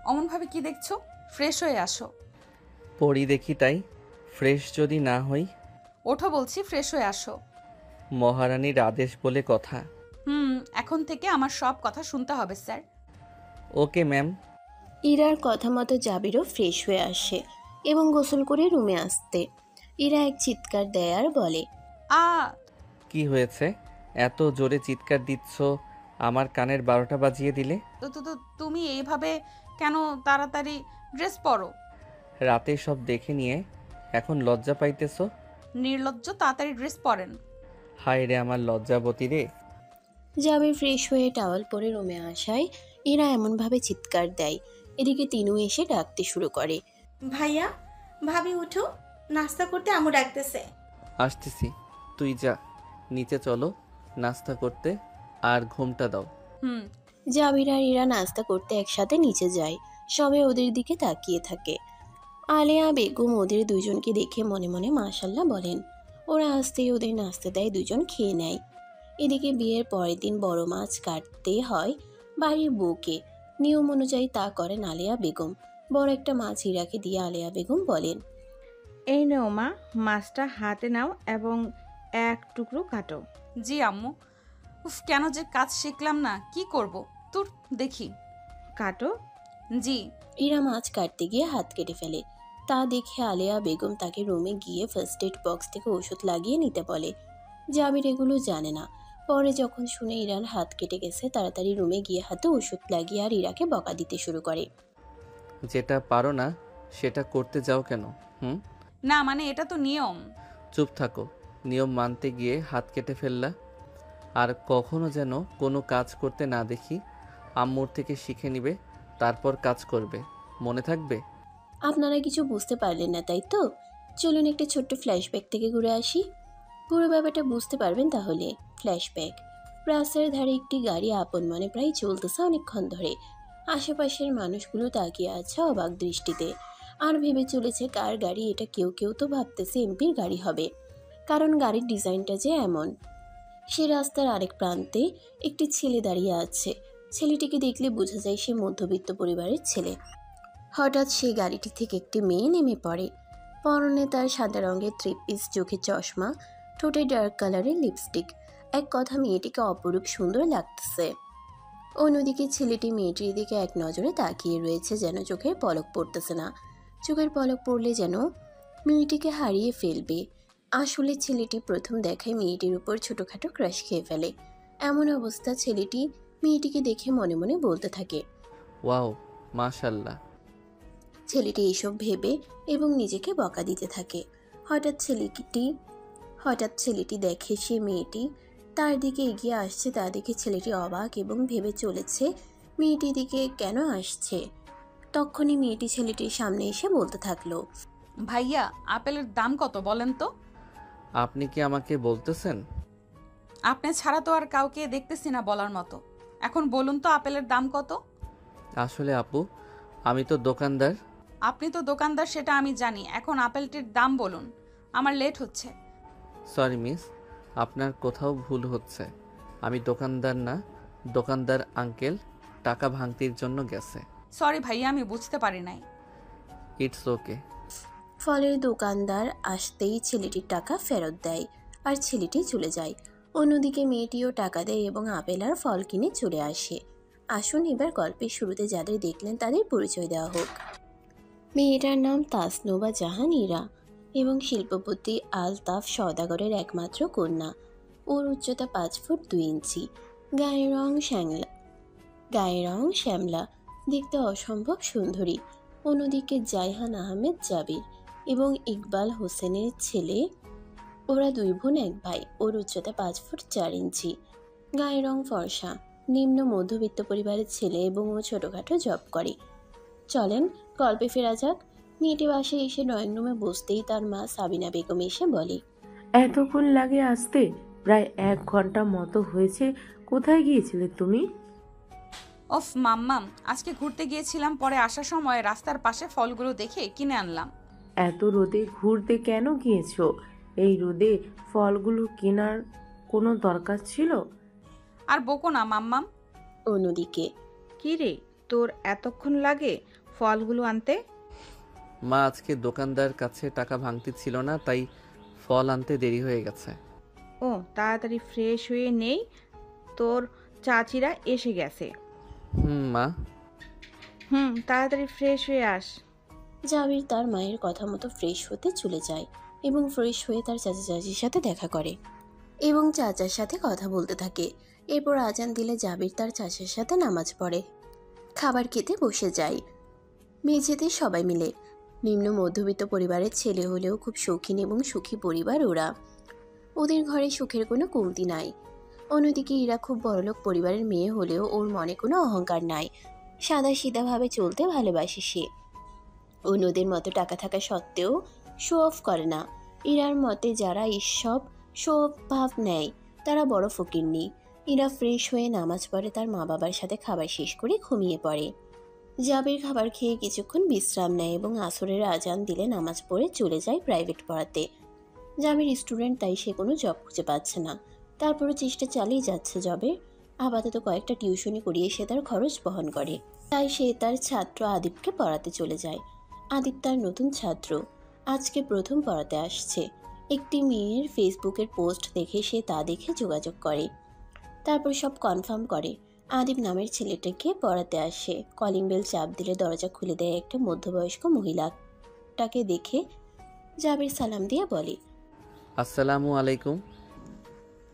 অমনভাবে কি দেখছো? ফ্রেশ হয়ে আসো। পড়ি দেখি তাই। ফ্রেশ যদি না হই? ওঠো বলছি, ফ্রেশ হয়ে আসো। মহারানীর আদেশ বলে কথা। এখন থেকে আমার সব কথা শুনতে হবে স্যার। Okay ma'am. ইরার কথা মতো জাবিরও ফ্রেশ হয়ে আসে এবং গোসল করে রুমে আসতে ইরা এক চিৎকার দেয় আর বলে, আ কি হয়েছে? এত জোরে চিৎকার দিচ্ছ, আমার কানের 12টা বাজিয়ে দিলে। তো তো তো তুমি এইভাবে কেন? তাড়াতাড়ি ড্রেস পরো। রাতে সব দেখে নিয়ে এখন লজ্জা পাইতেছ? নির্লজ্জ, তাড়াতাড়ি ড্রেস পরেন। হায় রে আমার লজ্জাবতী রে। জাবির ফ্রেশ হয়ে টাওয়াল পরে রুমে আসায় ইরা এমনভাবে চিৎকার দেয়। এদিকে তিনু এসে ডাকতে শুরু করে, ভাইয়া, ভাবি উঠো, নাস্তা করতে আম্মু ডাকতেছে। আসতেছি, তুই যা নিচে চলো নাস্তা করতে, আর ঘুমটা দাও। হুম। জাবির আর ইরা নাস্তা করতে একসাথে নিচে যায়। সবে ওদের দিকে তাকিয়ে থাকে। আলেয়া বেগম ওদের দুজনকে দেখে মনে মনে মাশাল্লাহ বলেন। ওরা আসতেই ওদের নাস্তা দেয়, দুজন খেয়ে নেয়। এদিকে বিয়ের পরের দিন বড় মাছ কাটতে হয় বাড়ির বউকে। নিয়ম অনুযায়ী তা করেন আলেয়া বেগম। বড় একটা মাছ ইরাকে দিয়ে আলেয়া বেগম বলেন, এই নাও মা, মাছটা হাতে নাও এবং এক টুকরো কাটো। জি আম্মু। উফ, কেন যে কাজ শিখলাম না, কি করব? তোর দেখি। কাটো। জি। ইরা মাছ কাটতে গিয়ে হাত কেটে ফেলে। তা দেখে আলেয়া বেগম তাকে রুমে গিয়ে ফার্স্ট এড বক্স থেকে ওষুধ লাগিয়ে নিতে বলে। জাবির এগুলো জানে না। পরে যখন শুনে ইরার হাত কেটে গেছে, তাড়াতাড়ি রুমে গিয়ে হাতে ওষুধ লাগিয়ে আর ইরাকে বকা দিতে শুরু করে। যেটা পারো না সেটা করতে যাও কেন? না মানে এটা তো নিয়ম। চুপ থাকো। নিয়ম মানতে গিয়ে হাত কেটে ফেললা। আর কখনো যেন কোনো কাজ করতে না দেখি। আম্মুর থেকে শিখে নিবে, তারপর কাজ করবে, মনে থাকবে। আপনারা কিছু বুঝতে পারলেন না তাই তো? চলুন একটা ছোট্ট ফ্ল্যাশব্যাক থেকে ঘুরে আসি। পুরো ব্যাপারটা বুঝতে পারবেন তাহলে। ফ্ল্যাশব্যাক। রাস্তার ধারে একটি গাড়ি আপন মনে প্রায় চলতেছে অনেকক্ষণ ধরে। আশেপাশের মানুষগুলো তাকিয়ে আছে অবাক দৃষ্টিতে আর ভেবে চলেছে কার গাড়ি এটা। কেউ কেউ তো ভাবতেছে এমপির গাড়ি হবে, কারণ গাড়ির ডিজাইনটা যে এমন। সে রাস্তার আরেক প্রান্তে একটি ছেলে দাঁড়িয়ে আছে। ছেলেটিকে দেখলে বোঝা যায় সে মধ্যবিত্ত পরিবারের ছেলে। হঠাৎ সেই গাড়িটি থেকে একটি মেয়ে নেমে পড়ে। পরনে তার সাদা রঙের থ্রি পিস, চোখে চশমা, ঠোঁটে ডার্ক কালারের লিপস্টিক। এক কথা মেয়েটিকে অপরূপ সুন্দর লাগতেছে। অন্যদিকে ছেলেটি মেয়েটির দিকে এক নজরে তাকিয়ে রয়েছে, যেন চোখের পলক পড়তেছে না। চোখের পলক পড়লে যেন মেয়েটিকে হারিয়ে ফেলবে। আসলে ছেলেটি প্রথম দেখায় মেয়েটির উপর ছোটোখাটো ক্রাশ খেয়ে ফেলে। এমন অবস্থা ছেলেটি মেয়েটিকে দেখে মনে মনে বলতে থাকে, ওয়াও, মাশাল্লাহ। ছেলেটি এইসব ভেবে এবং নিজেকে বকা দিতে থাকে। হঠাৎ ছেলেটি দেখে সে মেয়েটি তার দিকে এগিয়ে আসছে। তা দেখে ছেলেটি অবাক এবং ভেবে চলেছে মেয়েটির দিকে কেন আসছে। তখনই মেয়েটি ছেলেটির সামনে এসে বলতে থাকলো, ভাইয়া, আপেলের দাম কত বলেন তো? আপনি কি আমাকে বলতেছেন? আপনি ছাড়া তো আর কাউকে দেখতেছি না বলার মতো। এখন বলুন তো আপেলের দাম কত? আসলে আপু, আমি তো দোকানদার। আপনি তো দোকানদার সেটা আমি জানি, এখন আপেলটির দাম বলুন, আমার লেট হচ্ছে। সরি মিস, আপনার কোথাও ভুল হচ্ছে। আমি দোকানদার না, দোকানদার আঙ্কেল টাকা ভাঙতির জন্য গেছে। সরি ভাইয়া, আমি বুঝতে পারি নাই। It's okay. ফলের দোকানদার আসতেই ছেলেটির টাকা ফেরত দেয় আর ছেলেটি চলে যায়। অন্যদিকে মেয়েটিও টাকা দেয় এবং আপেল আর ফল কিনে চলে আসে। আসুন এবার গল্পের শুরুতে যাদের দেখলেন তাদের পরিচয় দেওয়া হোক। মেয়েটার নাম তাসনুবা জাহান ইরা এবং শিল্পপতি আলতাফ সওদাগরের একমাত্র কন্যা। ওর উচ্চতা 5 ফুট 2 ইঞ্চি। গায়ের রং শ্যামলা, দেখতে অসম্ভব সুন্দরী। অন্যদিকে জায়হান আহমেদ জাবির এবং ইকবাল হোসেনের ছেলে। ওরা 2 বোন 1 ভাই। ওর উচ্চতা 5 ফুট 4 ইঞ্চি। গায়ের রং ফর্সা, নিম্ন মধ্যবিত্ত পরিবারের ছেলে এবং ও ছোটোখাটো জব করে। চলেন গল্পে ফেরা যাক। মেয়েটি বাসায় এসে ড্রয়িং রুমে বসতেই তার মা সাবিনা বেগম এসে বলে, এতক্ষণ লাগে আসতে? প্রায় 1 ঘন্টা মতো হয়েছে। কোথায় গিয়েছিলে তুমি? ওফ মাম্মাম, আজকে ঘুরতে গিয়েছিলাম, পরে আসার সময় রাস্তার পাশে ফলগুলো দেখে কিনে আনলাম। এত রোদে ঘুরতে কেন গিয়েছো? এই রোদে ফলগুলো কেনার কোনো দরকার ছিল? আর বকো না মাম্মাম। অন্যদিকে, কি রে, তোর এতক্ষণ লাগে ফলগুলো আনতে? মা আজকে দোকানদার কাছে টাকা ভাঙতি ছিল না, তাই ফল আনতে দেরি হয়ে গেছে। ও, তাড়াতাড়ি ফ্রেশ হয়ে নেই, তোর চাচিরা এসে গেছে। মা। তাড়াতাড়ি ফ্রেশ হয়ে আস। জাবির তার মায়ের কথা মতো ফ্রেশ হতে চলে যায় এবং ফ্রেশ হয়ে তার চাচা চাচির সাথে দেখা করে এবং চাচার সাথে কথা বলতে থাকে। এরপর আজান দিলে জাবির তার চাচার সাথে নামাজ পড়ে, খাবার খেতে বসে যায় মেঝেতে সবাই মিলে। নিম্ন মধ্যবিত্ত পরিবারের ছেলে হলেও খুব শৌখিন এবং সুখী পরিবার ওরা। ওদের ঘরে সুখের কোনো কমতি নাই। অন্যদিকে ইরা খুব বড়লোক পরিবারের মেয়ে হলেও ওর মনে কোনো অহংকার নাই। সাদাসিধাভাবে চলতে ভালোবাসে সে। অন্যদের মতো টাকা থাকা সত্ত্বেও শো অফ করে না। ইরার মতে যারা এইসব শো অফ ভাব নেয় তারা বড় ফকিরনি। ইরা ফ্রেশ হয়ে নামাজ পড়ে, তার মা বাবার সাথে খাবার শেষ করে ঘুমিয়ে পড়ে। জাবির খাবার খেয়ে কিছুক্ষণ বিশ্রাম নেয় এবং আসরের আজান দিলে নামাজ পড়ে চলে যায় প্রাইভেট পড়াতে। জাবির স্টুডেন্ট, তাই সে কোনো জব খুঁজে পাচ্ছে না। তারপরও চেষ্টা চালিয়ে যাচ্ছে জবের। আপাতত কয়েকটা টিউশনি করিয়ে সে তার খরচ বহন করে। তাই সে তার ছাত্র আদিবকে পড়াতে চলে যায়। আদিব তার নতুন ছাত্র, আজকে প্রথম পড়াতে আসছে। একটি মেয়ের ফেসবুকের পোস্ট দেখে সে তা দেখে যোগাযোগ করে, তারপর সব কনফার্ম করে। আদিব নামের ছেলেটাকে পড়াতে আসে। কলিং বেল চাপ দিলে দরজা খুলে দেয় একটা মধ্যবয়স্ক মহিলাটাকে দেখে জাবির সালাম দিয়ে বলে, আসসালামু আলাইকুম।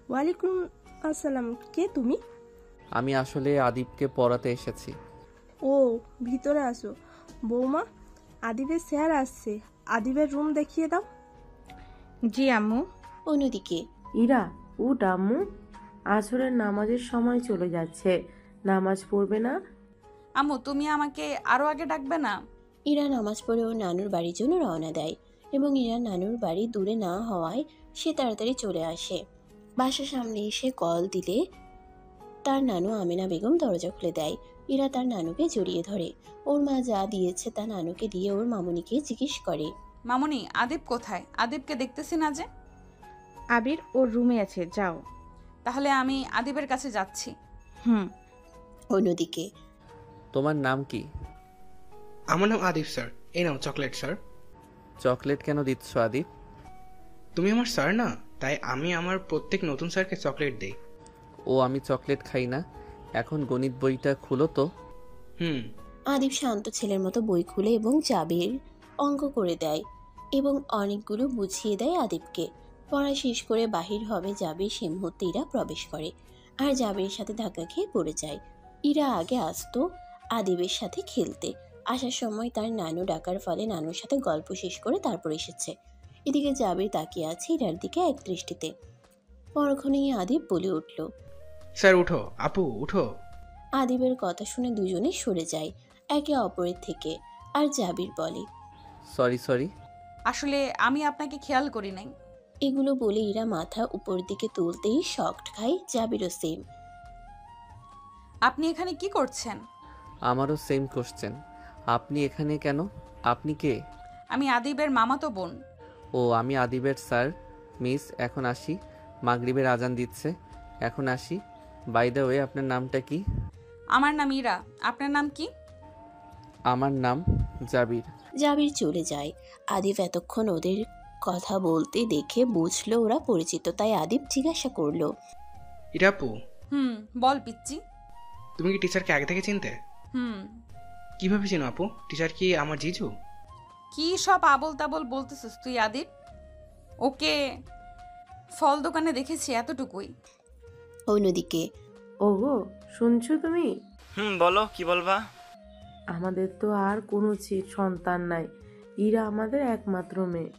ওয়ালাইকুম আসসালাম। কে তুমি? আমি আসলে আদিবকে পড়াতে এসেছি। ও, ভিতরে আসো। বৌমা, আদিবের স্যার আসছে, আদিবের রুম দেখিয়ে দাও। জি আম্মু। অন্যদিকে ইরা, উঠ আম্মু, আসরের নামাজের সময় চলে যাচ্ছে, নামাজ পড়বে না? আম্মু, তুমি আমাকে আরো আগে ডাকবে না? ইরা নামাজ পড়ে ওর নানুর বাড়ির জন্য রওনা দেয় এবং ইরা নানুর বাড়ি দূরে না হওয়ায় সে তাড়াতাড়ি চলে আসে। বাসার সামনে এসে কল দিলে তার নানু আমেনা বেগম দরজা খুলে দেয়। ইরা তার নানুকে জড়িয়ে ধরে। ওর মা যা দিয়েছে তা নানুকে দিয়ে ওর মামুনিকে জিজ্ঞেস করে, মামুনি, আদিব কোথায়? আদিবকে দেখতেছি না যে। আবির ওর রুমে আছে, যাও। তাহলে আমি আদিবের কাছে যাচ্ছি। অন্যদিকে তোমার নাম কি? আমার নাম আদিব স্যার। এই নাও চকলেট স্যার। চকলেট কেন দিচ্ছ আদিব? তুমি আমার স্যার না, তাই আমি আমার প্রত্যেক নতুন স্যারকে চকলেট দেই। ও, আমি চকলেট খাই না। এখন গণিত বইটা খুলো তো। আদিব শান্ত ছেলের মতো বই খুলে এবং জাবির অঙ্ক করে দেয় এবং অনেকগুলো বুঝিয়ে দেয় আদিবকে। পড়া শেষ করে বাহির হবে জাবির, সে মুহূর্তে ইরা প্রবেশ করে আর জাবির সাথে ধাক্কা খেয়ে পড়ে যায়। ইরা আগে আসতো আদিবের সাথে খেলতে, আসার সময় তার নানু ডাকার ফলে নানুর সাথে গল্প শেষ করে তারপর এসেছে। এদিকে জাবির তাকিয়ে আছে ইরার দিকে এক দৃষ্টিতে। পরক্ষণেই আদিব বলে উঠল, স্যার উঠো, আপু উঠো। আদিবের কথা শুনে দুজনে সরে যায় একে অপরের থেকে, আর জাবির বলে, সরি। আসলে আমি আপনাকে খেয়াল করি নাই। এগুলো বলে ইরা মাথা উপর দিকে তুলতেই শকড খায়। জাবিরও সেম। আপনি এখানে কি করছেন? আমারও সেম কোশ্চেন। আপনি এখানে কেন? আপনি কে? আমি আদিবের মামাতো বোন। ও, আমি আদিবের স্যার। মিস, এখন আসি। মাগরিবের আজান দিচ্ছে, এখন আসি। বাই দ্য ওয়ে, আপনার নামটা কি? আমার নাম ইরা। আপনার নাম কি? আমার নাম জাবির। জাবির চলে যায়। আদিব এতক্ষণ ওদের কথা বলতে দেখে বুঝলো ওরা পরিচিত, তাই আদিব জিজ্ঞাসা করলো, ইরাপু, বল পিচ্চি। তুমি কি টিচারকে আগে থেকে চিনতে? কিভাবে চিনো আপু? টিচার কি আমার জিজু? কি সব আবল তাবল বলতেছিস তুই আদিব? ওকে ফল দোকানে দেখেছি, এতটুকুই। অন্যদিকে ওগো, শুনছো তুমি? বলো, কি বলবা? আমাদের তো আর কোনো সন্তান নাই, ইরা আমাদের একমাত্র মেয়ে।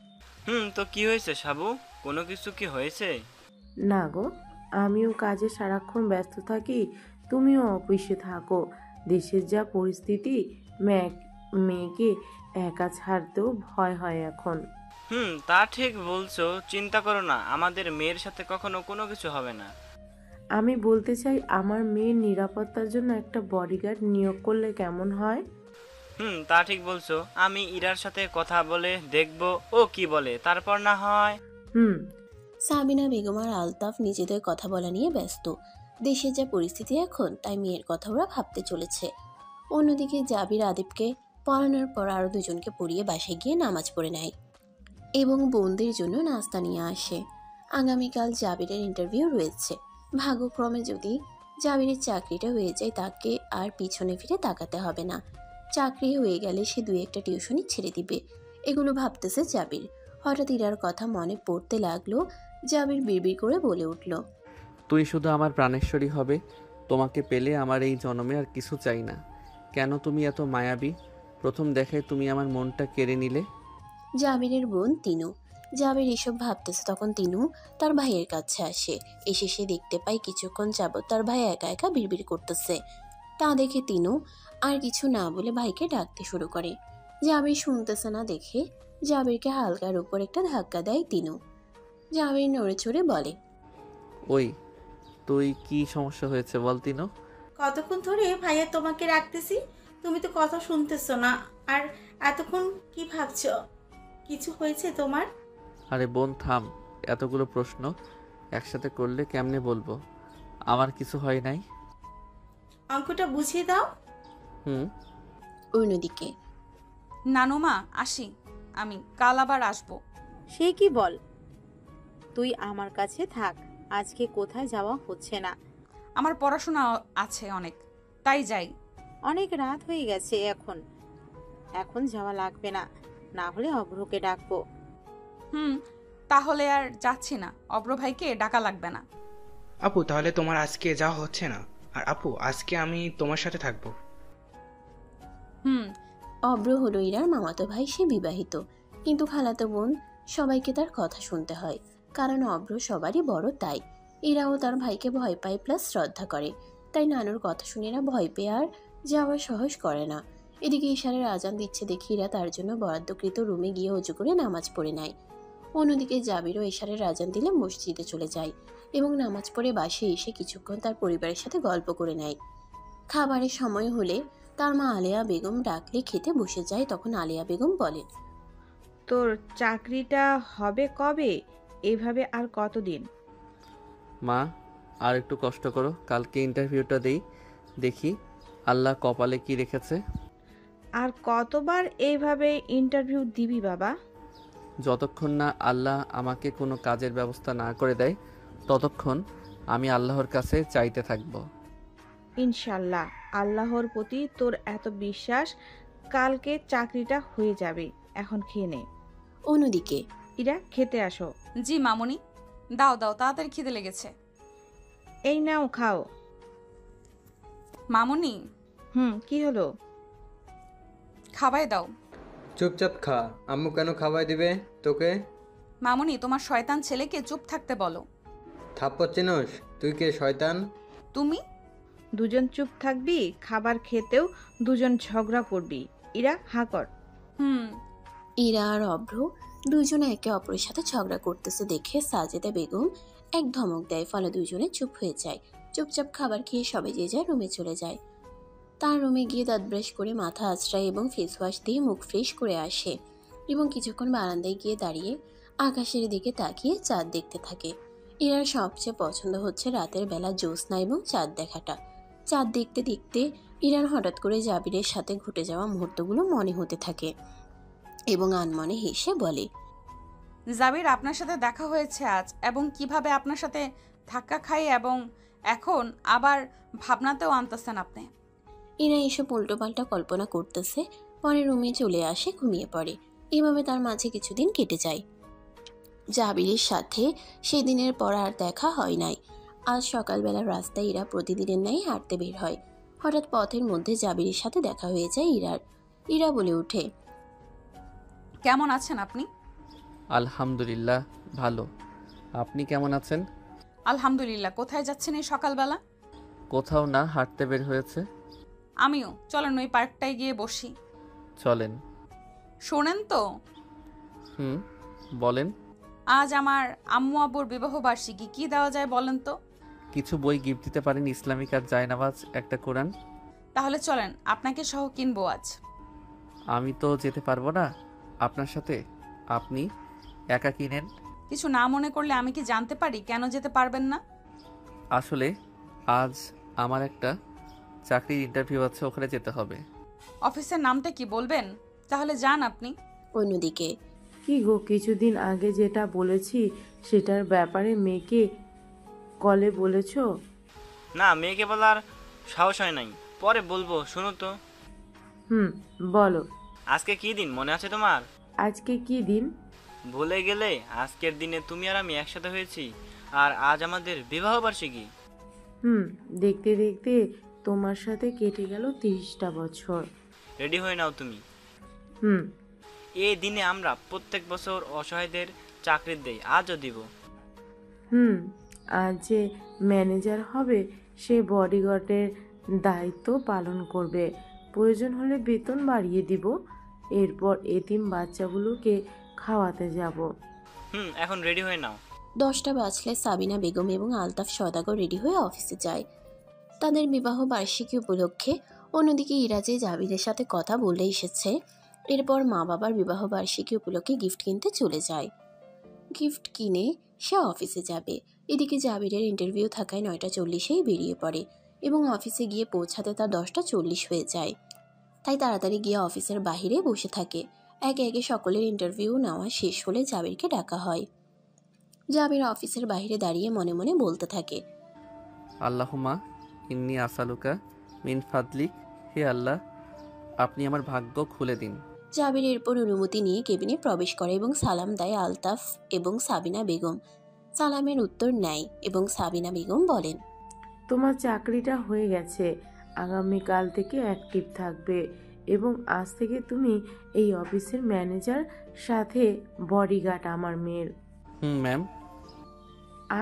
তো কি হয়েছে সাবু? কোনো কিছু কি হয়েছে? না গো, আমিও কাজে সারাক্ষণ ব্যস্ত থাকি, তুমিও অফিসে থাকো। দেশের যা পরিস্থিতি, মেয়েকে একা ছাড়তেও ভয় হয় এখন। তা ঠিক বলছো, চিন্তা করো না, আমাদের মেয়ের সাথে কখনো কোনো কিছু হবে না। আমি বলতে চাই, আমার মেয়ের নিরাপত্তার জন্য একটা বডিগার্ড নিয়োগ করলে কেমন হয়? তা ঠিক বলছো, আমি ইরার সাথে কথা বলে দেখবো ও কি বলে, তারপর না হয়। সাবিনা বেগম আর আলতাফ নিজেদের কথা বলা নিয়ে ব্যস্ত। দেশের যা পরিস্থিতি এখন, তাই মেয়ের কথা ওরা ভাবতে চলেছে। অন্যদিকে জাবির আদিবকে পড়ানোর পর আরও দুজনকে পড়িয়ে বাসায় গিয়ে নামাজ পড়ে নেয় এবং বোনদের জন্য নাস্তা নিয়ে আসে। আগামীকাল জাবিরের ইন্টারভিউ রয়েছে। ভাগ্যক্রমে যদি জাবিরের চাকরিটা হয়ে যায় তাকে আর পিছনে ফিরে তাকাতে হবে না। চাকরি হয়ে গেলে সে 2-1টা টিউশনি ছেড়ে দিবে। এগুলো ভাবতেছে জাবির। হঠাৎ ইরার কথা মনে পড়তে লাগলো। জাবির বিড়বিড় করে বলে উঠল, তুই শুধু আমার প্রাণেশ্বরী হবে। তোমাকে পেলে আমার এই জন্মে আর কিছু চাই না। কেন তুমি এত মায়াবী? প্রথম দেখায় তুমি আমার মনটা কেড়ে নিলে। জাবিরের বোন তিনু। জাবির এসব ভাবতেছে তখন তিনু তার ভাইয়ের কাছে আসে। এসে সে দেখতে পায় কিছুক্ষণ যাবৎ তার ভাই একা একা বিড়বিড় করতেছে। তা দেখে তিনু আর কিছু না বলে ভাইকে ডাকতে শুরু করে। জাবির শুনতেছে না দেখে জাবিরকে হালকার উপর একটা ধাক্কা দেয় তিনু। জাবির নড়ে চড়ে বলে, ওই তুই কি সমস্যা হয়েছে বল তিনো? কতক্ষণ ধরে ভাইয়া তোমাকে রাখতেছি, তুমি তো কথা শুনতেছো না। আর এতক্ষণ কি ভাবছো? কিছু হয়েছে তোমার? আরে বোন থাম, এতগুলো প্রশ্ন একসাথে করলে কেমনে বলবো? আমার কিছু হয় নাই। অঙ্কটা বুঝিয়ে দাও। অন্যদিকে নানুমা আসি, আমি কাল আবার আসবো। সে কি বল, তুই আমার কাছে থাক, আজকে কোথায় যাওয়া হচ্ছে না। আমার পড়াশোনা আছে অনেক, তাই যাই। অনেক রাত হয়ে গেছে, এখন যাওয়া লাগবে না, না হলে অভ্রকে ডাকবো। তাহলে আর যাচ্ছি না, অব্র ভাইকে ডাকা লাগবে না। আপু তাহলে তোমার আজকে যাওয়া হচ্ছে না? আর আপু আজকে আমি তোমার সাথে থাকবো। অব্র হলো ইরার মামাতো ভাই। সে বিবাহিত, কিন্তু খালাতো বোন সবাইকে তার কথা শুনতে হয়, কারণ অব্র সবারই বড়। তাই ইরাও তার ভাইকে ভয় পায় প্লাস শ্রদ্ধা করে। তাই নানুর কথা শুনে এরা ভয় পেয়ে আর যাওয়ার সাহস করে না। এদিকে ইশারের আজান দিচ্ছে দেখে ইরা তার জন্য বরাদ্দকৃত রুমে গিয়ে অজু করে নামাজ পড়ে নেয়। অন্যদিকে জাবিরও ইশারের আজান দিলে মসজিদে চলে যায় এবং নামাজ পড়ে বাসে এসে কিছুক্ষণ তার পরিবারের সাথে গল্প করে নেয়। খাবারের সময় হলে তার মা আলেয়া বেগম ডাকলে খেতে বসে যায়। তখন আলেয়া বেগম বলেন, তোর চাকরিটা হবে কবে? এইভাবে আর কতদিন? মা আর একটু কষ্ট করো, কালকে ইন্টারভিউটা দেই, দেখি আল্লাহ কপালে কি রেখেছে। আর কতবার এইভাবে ইন্টারভিউ দিবি বাবা? যতক্ষণ না আল্লাহ আমাকে কোনো কাজের ব্যবস্থা না করে দেয় ততক্ষণ আমি আল্লাহর কাছে চাইতে থাকব। ইনশাল্লাহ, আল্লাহর প্রতি তোর এত বিশ্বাস, কালকে চাকরিটা হয়ে যাবে। এখন খেয়ে নে। অন্যদিকে ইরা খেতে আসো। জি মামুনি, দাও দাও, তাড়াতাড়ি খিদে লেগেছে। এই নাও খাও। মামুনি। কি হলো? খাবাই দাও। চুপচাপ খা, আম্মু কেন খাওয়াই দিবে তোকে? মামুনি, তোমার শয়তান ছেলেকে চুপ থাকতে বলো। থাপ্পড় চিনোস? তুই কে শয়তান? তুমি দুজন চুপ থাকবি, খাবার খেতেও দুজন ঝগড়া করবি। ইরা হা কর। ইরা আর অভ্র দুজনে একে অপরের সাথে ঝগড়া করতেছে দেখে সাজেদা বেগম এক ধমক দেয়, ফলে দুজনে চুপ হয়ে যায়। চুপচাপ খাবার খেয়ে সবাই যে যায় রুমে চলে যায়। তার রুমে গিয়ে দাঁত ব্রাশ করে মাথা আঁচড়ায় এবং ফেস ওয়াশ দিয়ে মুখ ফ্রেশ করে আসে এবং কিছুক্ষণ বারান্দায় গিয়ে দাঁড়িয়ে আকাশের দিকে তাকিয়ে চাঁদ দেখতে থাকে। ইরার সবচেয়ে পছন্দ হচ্ছে রাতের বেলা জ্যোৎস্না এবং চাঁদ দেখাটা। চাঁদ দেখতে দেখতে ইরার হঠাৎ করে জাবিরের সাথে ঘটে যাওয়া মুহূর্তগুলো মনে হতে থাকে এবং আনমনে হেসে বলে, জাবির, আপনার সাথে দেখা হয়েছে আজ এবং কিভাবে আপনার সাথে ধাক্কা খাই এবং এখন আবার ভাবনাতেও আনতেছেন আপনি। ইরা এসব উল্টোপাল্টা কল্পনা করতেছে। পরে রুমে চলে আসে, ঘুমিয়ে পড়ে। এভাবে তার মাঝে কিছুদিন কেটে যায়। জাবিরের সাথে সেদিনের পর আর দেখা হয় নাই। আজ সকালবেলা রাস্তায় ইরা প্রতিদিনের ন্যায় হাঁটতে বের হয়। হঠাৎ পথের মধ্যে জাবিরের সাথে দেখা হয়ে যায় ইরার। ইরা বলে ওঠে, কেমন আছেন আপনি? আলহামদুলিল্লাহ ভালো, আপনি কেমন আছেন? আলহামদুলিল্লাহ। কোথায় যাচ্ছেন এই সকালবেলা? কোথাও না, হাঁটতে বের হয়েছে। আমিও। চলেন ওই পার্কটায় গিয়ে বসি। চলেন। শোনেন তো? বলেন। আজ আমার আম্মু আব্বুর বিবাহ বার্ষিকী, কি দেওয়া যায় বলেন তো? কিছু বই গিফট দিতে পারেন, ইসলামিক আর জায়নামাজ, একটা কোরআন। তাহলে চলেন, আপনাকে সহ কিনবো আজ। আমি তো যেতে পারবো না আপনার সাথে, আপনি একা কিনেন। কিছু না মনে করলে আমি কি জানতে পারি কেন যেতে পারবেন না? আসলে আজ আমার একটা চাকরির ইন্টারভিউ আছে, ওখানে যেতে হবে। অফিসের নামটা কি বলবেন? তাহলে যান আপনি। অন্যদিকে কি গো, কিছুদিন আগে যেটা বলেছি সেটার ব্যাপারে মেয়েকে কলে বলেছো? না, মেয়েকে বলার সাহস হয় নাই, পরে বলবো। শুনো তো, বলো। আজকে কি দিন মনে আছে তোমার? আজকে কি দিন? ভুলে গেলে? আজকের দিনে তুমি আর আমি একসাথে হয়েছি, আর আজ আমাদের বিবাহ বার্ষিকী। দেখতে দেখতে তোমার সাথে কেটে গেল 30টা বছর। রেডি হয়ে নাও তুমি। এই দিনে আমরা প্রত্যেক বছর অসহায়দের চাকরি দেই, আজও দিব। আজ যে ম্যানেজার হবে সে বডিগার্ডের দায়িত্ব পালন করবে, প্রয়োজন হলে বেতন বাড়িয়ে দিব। এরপর এতিম বাচ্চাগুলোকে খাওয়াতে যাব। এখন রেডি হয়ে নাও। 10টা বাজলে সাবিনা বেগম এবং আলতাফ সওদাগর রেডি হয়ে অফিসে যায় তাদের বিবাহ বার্ষিকী উপলক্ষে। অন্যদিকে ইরা যে জাবিরের সাথে কথা বলে এসেছে, এরপর মা বাবার বিবাহ বার্ষিকী উপলক্ষে গিফট কিনতে চলে যায়। গিফট কিনে সে অফিসে যাবে। এদিকে জাবিরের ইন্টারভিউ থাকায় 9টা 40-এই বেরিয়ে পড়ে এবং অফিসে গিয়ে পৌঁছাতে তার 10টা 40 হয়ে যায়। তাই তাড়াতাড়ি গিয়ে অফিসের বাইরে বসে থাকে। একে একে সকলের ইন্টারভিউ নেওয়া শেষ হলে জাবিরকে ডাকা হয়। জাবির অফিসের বাইরে দাঁড়িয়ে মনে মনে বলতে থাকে, আল্লাহুম্মা ইন্নী আসালুকা মিন ফাদলিক, হে আল্লাহ, আপনি আমার ভাগ্য খুলে দিন। জাবির এরপর অনুমতি নিয়ে কেবিনে প্রবেশ করে এবং সালাম দেয় আলতাফ এবং সাবিনা বেগম। সালামের উত্তর নেয় এবং সাবিনা বেগম বলেন, তোমার চাকরিটা হয়ে গেছে, আগামীকাল থেকে অ্যাক্টিভ থাকবে এবং আজ থেকে তুমি এই অফিসের ম্যানেজার, সাথে বডিগার্ড আমার মেয়ের। ম্যাম।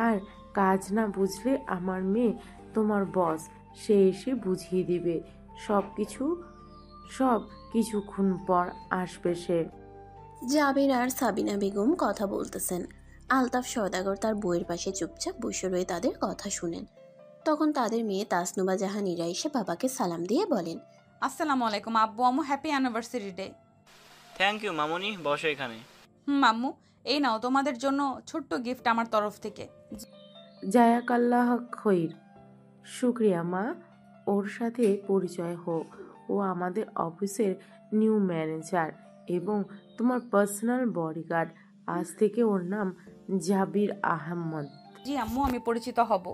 আর কাজ না বুঝলে আমার মেয়ে তোমার বস, সে এসে বুঝিয়ে দিবে সব কিছুক্ষণ পর আসবে সে। জাবির আর সাবিনা বেগম কথা বলতেছেন। আলতাফ সওদাগর তার বইয়ের পাশে চুপচাপ বসে রয়ে তাদের কথা শুনেন। তখন তাদের মেয়ে তাসনুবা জাহান ইরা এসে বাবাকে সালাম দিয়ে বলেন, আসসালামু আলাইকুম আব্বু আম্মু, happy anniversary day. Thank you মামুনি, বসো এখানে। আম্মু, এই নাও তোমাদের জন্য ছোট্ট গিফট আমার তরফ থেকে। জায়াকাল্লাহ খৈর। শুক্রিয়া মা, ওর সাথে পরিচয় হোক। ও আমাদের অফিসের নিউ ম্যানেজার এবং তোমার পার্সোনাল বডিগার্ড। আজ থেকে ওর নাম জাবির আহমদ। জি আম্মু, আমি পরিচিত হব।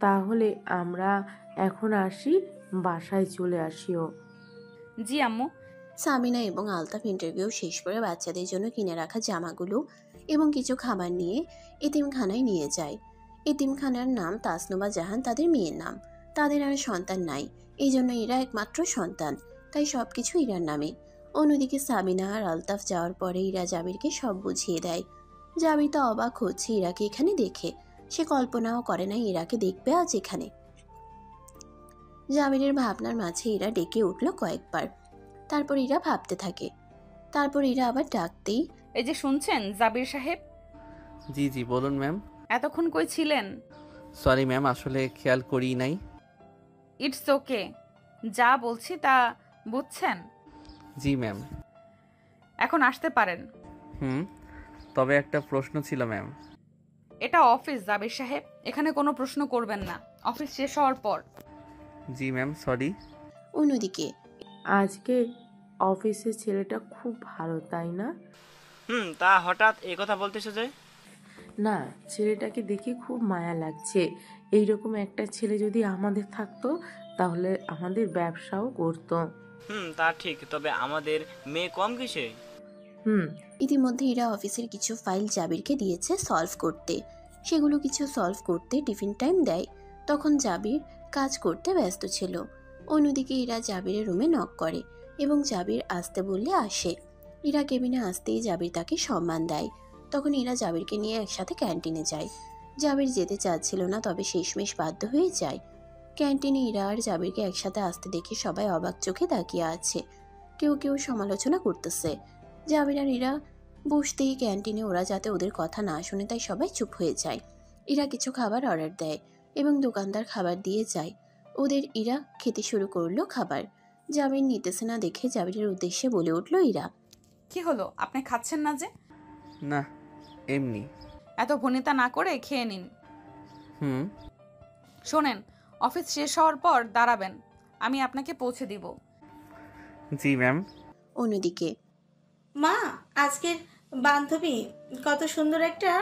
তাহলে আমরা এখন আসি, বাসায় চলে আসিও। জি আম্মু। সামিনা এবং আলতাফ ইন্টারভিউ শেষ করে বাচ্চাদের জন্য কিনে রাখা জামাগুলো এবং কিছু খাবার নিয়ে এতিমখানায় নিয়ে যায়। এতিমখানার নাম তাসনুবা জাহান, তাদের মেয়ের নাম। তাদের আর সন্তান নাই, এই জন্য ইরা একমাত্র সন্তান, তাই সবকিছু ইরার নামে। অন্যদিকে সাবিনা আর আলতাফ যাওয়ার পরে ইরা জাবিরকে সব বুঝিয়ে দেয়। জাবির তো অবাক হচ্ছে ইরাকে এখানে দেখে। সে কল্পনাও করে না ইরাকে দেখবে আজ এখানে। জাবিরের ভাবনার মাঝে ইরা ডেকে উঠল কয়েকবার। তারপর ইরা ভাবতে থাকে। তারপর ইরা আবার ডাকতেই, এই যে শুনছেন জাবির সাহেব? জি জি বলুন ম্যাম। এতক্ষণ কই ছিলেন? সরি ম্যাম, আসলে খেয়াল করি নাই। ইটস ওকে, যা বলছি তা বুঝছেন? জি ম্যাম। এখন আসতে পারেন। তবে একটা প্রশ্ন ছিল ম্যাম। এটা অফিস জাবির সাহেব, এখানে কোনো প্রশ্ন করবেন না, অফিস শেষ হওয়ার পর। জি ম্যাম, সরি। অন্যদিকে আজকে অফিসের ছেলেটা খুব ভালো, তাই না? তা হঠাৎ এই কথা বলতেছো যে? না, ছেলেটাকে দেখে খুব মায়া লাগছে। এইরকম একটা ছেলে যদি আমাদের থাকতো তাহলে আমাদের ব্যবসাও করতো। তা ঠিক, তবে আমাদের মেয়ে কম কিসে? ইতিমধ্যে ইরা অফিসের কিছু ফাইল জাবিরকে দিয়েছে সলভ করতে। সেগুলো কিছু সলভ করতে টিফিন টাইম দেয়। তখন জাবির কাজ করতে ব্যস্ত ছিল। অন্যদিকে ইরা জাবিরের রুমে নক করে এবং জাবির আসতে বললে আসে। ইরা কেবিনে আসতেই জাবির তাকে সম্মান দেয়। তখন ইরা জাবিরকে নিয়ে একসাথে ক্যান্টিনে যায়। জাবির যেতে চাচ্ছিল না, তবে শেষমেশ বাধ্য হয়ে যায়। ক্যান্টিনে ইরা আর জাবিরকে একসাথে আসতে দেখে সবাই অবাক চোখে তাকিয়ে আছে। কেউ কেউ সমালোচনা করতেছে। জাবির আর ইরা বসতেই ক্যান্টিনে ওরা যাতে ওদের কথা না শুনে তাই সবাই চুপ হয়ে যায়। ইরা কিছু খাবার অর্ডার দেয় এবং দোকানদার খাবার দিয়ে যায়। ওদের ইরা খেতে শুরু করলো খাবার। জাবির নিতেছে না দেখে জাবিরের উদ্দেশ্যে বলে উঠল ইরা, কি হলো, আপনি খাচ্ছেন না যে? না, এমনি। এত ভনিতা না করে খেয়ে নিন। হুম। শোনেন, অফিস শেষ হওয়ার পর দাঁড়াবেন, আমি আপনাকে পৌঁছে দিব। জি ম্যাম। অন্যদিকে মা, আজকের বান্ধবী কত সুন্দর একটা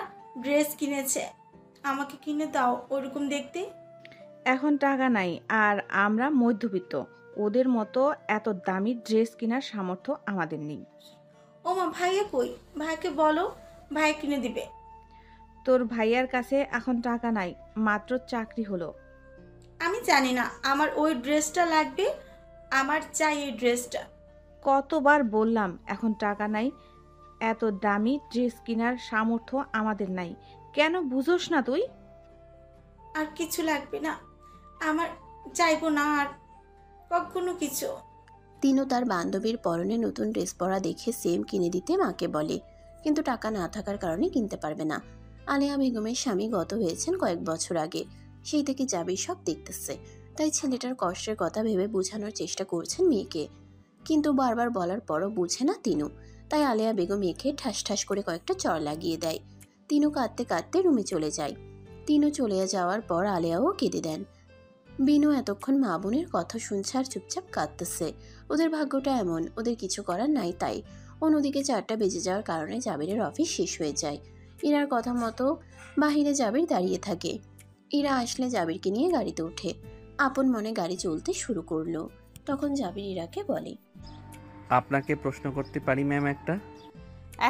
ড্রেস কিনেছে, আমাকে কিনে দাও ওরকম দেখতে। এখন টাকা নাই, আর আমরা মধ্যবিত্ত, ওদের মতো এত দামি ড্রেস কেনার সামর্থ্য আমাদের নেই। ও মা, ভাইয়া কই? ভাইকে বলো, ভাই কিনে দিবে। তোর ভাইয়ার কাছে এখন টাকা নাই, মাত্র চাকরি হলো। আমি জানি না, আমার ওই ড্রেসটা লাগবে, আমার চাই এই ড্রেসটা। কতবার বললাম এখন টাকা নাই, এত দামি ড্রেস কেনার সামর্থ্য আমাদের নাই, কেন বুঝোস না তুই? আর কিছু লাগবে না, আমার চাইবো না আর কখনো কিছু। তিনও তার বান্ধবীর পরনে নতুন ড্রেস পরা দেখে সেম কিনে দিতে মাকে বলে, কিন্তু টাকা না থাকার কারণে কিনতে পারবে না। আলেয়া বেগমের স্বামী গত হয়েছেন কয়েক বছর আগে, সেই থেকে জাবির সব দেখতেছে, তাই ছেলেটার কষ্টের কথা ভেবে বোঝানোর চেষ্টা করছেন মেয়েকে, কিন্তু বারবার বলার পরও বুঝে না তিনু। তাই আলেয়া বেগম মেয়েকে ঠাস ঠাস করে কয়েকটা চড় লাগিয়ে দেয়। তিনু কাঁদতে কাঁদতে রুমে চলে যায়। তিনু চলে যাওয়ার পর আলেয়াও কেঁদে দেন। বিনু এতক্ষণ মা বোনের কথা শুনছে আর চুপচাপ কাঁদতেছে। ওদের ভাগ্যটা এমন, ওদের কিছু করার নাই। তাই অন্যদিকে 4টা বেজে যাওয়ার কারণে জাবিরের অফিস শেষ হয়ে যায়। ইরার কথা মতো বাহিরে জাবির দাঁড়িয়ে থাকে। ইরা আসলে জাবিরকে নিয়ে গাড়িতে ওঠে। আপন মনে গাড়ি চলতে শুরু করলো। তখন জাবির ইরাকে বলে, আপনাকে প্রশ্ন করতে পারি ম্যাম একটা?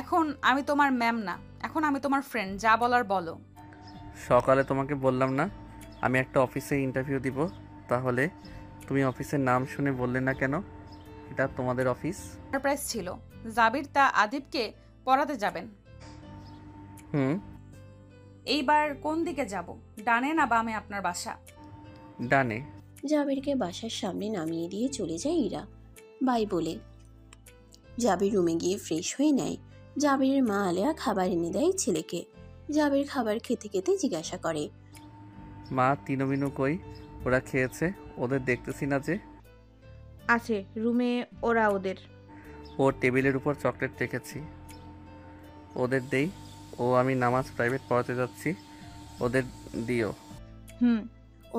এখন আমি তোমার ম্যাম না, এখন আমি তোমার ফ্রেন্ড, যা বলার বলো। সকালে তোমাকে বললাম না আমি একটা অফিসে ইন্টারভিউ দিব, তাহলে তুমি অফিসের নাম শুনে বললে না কেন এটা তোমাদের অফিস? সারপ্রাইজ ছিল, জাবির তা আদিবকে পড়াতে যাবেন। এইবার কোন দিকে যাব, ডানে না বামে আপনার বাসা? ডানে। জাবিরকে বাসার সামনে নামিয়ে দিয়ে চলে যায় ইরা বাই বলে। জাবির রুমে গিয়ে ফ্রেশ হয়ে নেয়। জাবিরের মা আলেয়া খাবার এনে দেয় ছেলেকে। জাবির খাবার খেতে খেতে জিজ্ঞাসা করে, মা তিনু বিনু কই? ওরা খেয়েছে? ওদের দেখতেছি না যে। আছে রুমে, ওরা ওদের। ওর টেবিলের উপর চকলেট রেখেছি, ওদের দেই। ও আমি নামাজ প্রাইভেট পড়াতে যাচ্ছি, ওদের দিও।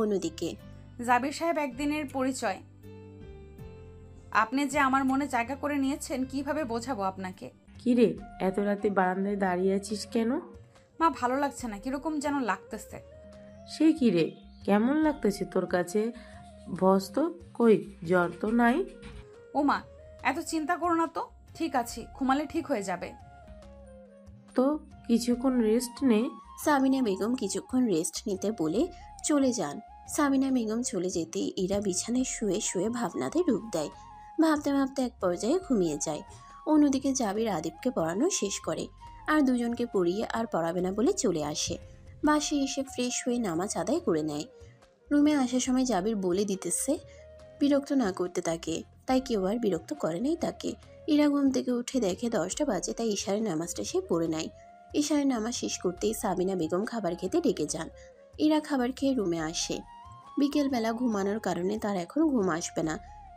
অন্যদিকে জাবির সাহেব, একদিনের পরিচয়, আপনি যে আমার মনে জায়গা করে নিয়েছেন, কিভাবে বোঝাবো আপনাকে? কিরে, এত রাতে বারান্দায় দাঁড়িয়ে আছিস কেন? মা, ভালো লাগছে না, কিরকম যেন লাগতেছে। সে কিরে, কেমন লাগতেছে তোর কাছে? বস তো, কই জ্বর তো নাই? ও মা, এত চিন্তা করো না তো, ঠিক আছে, ঘুমালে ঠিক হয়ে যাবে। তো কিছুক্ষণ রেস্ট নে। সাবিনা বেগম কিছুক্ষণ রেস্ট নিতে বলে চলে যান। সাবিনা বেগম চলে যেতে ইরা বিছানায় শুয়ে শুয়ে ভাবনাতে ডুব দেয়। ভাবতে ভাবতে এক পর্যায়ে ঘুমিয়ে যায়। অন্যদিকে জাবির আদিবকে পড়ানো শেষ করে, আর দুজনকে পড়িয়ে আর পড়াবে না বলে চলে আসে। বাসে এসে ফ্রেশ হয়ে নামাজ আদায় করে নেয়। রুমে আসার সময় জাবির বলে দিতেছে বিরক্ত না করতে তাকে, তাই কেউ আর বিরক্ত করে নাই তাকে। ইরা ঘুম থেকে উঠে দেখে 10টা বাজে, তাই ইশারের নামাজটা সে পড়ে নেয়। ইশারের নামাজ শেষ করতেই সাবিনা বেগম খাবার খেতে ডেকে যান। ইরা খাবার খেয়ে রুমে আসে। বিকেলবেলা ঘুমানোর কারণে তার এখন ঘুম আসবে না,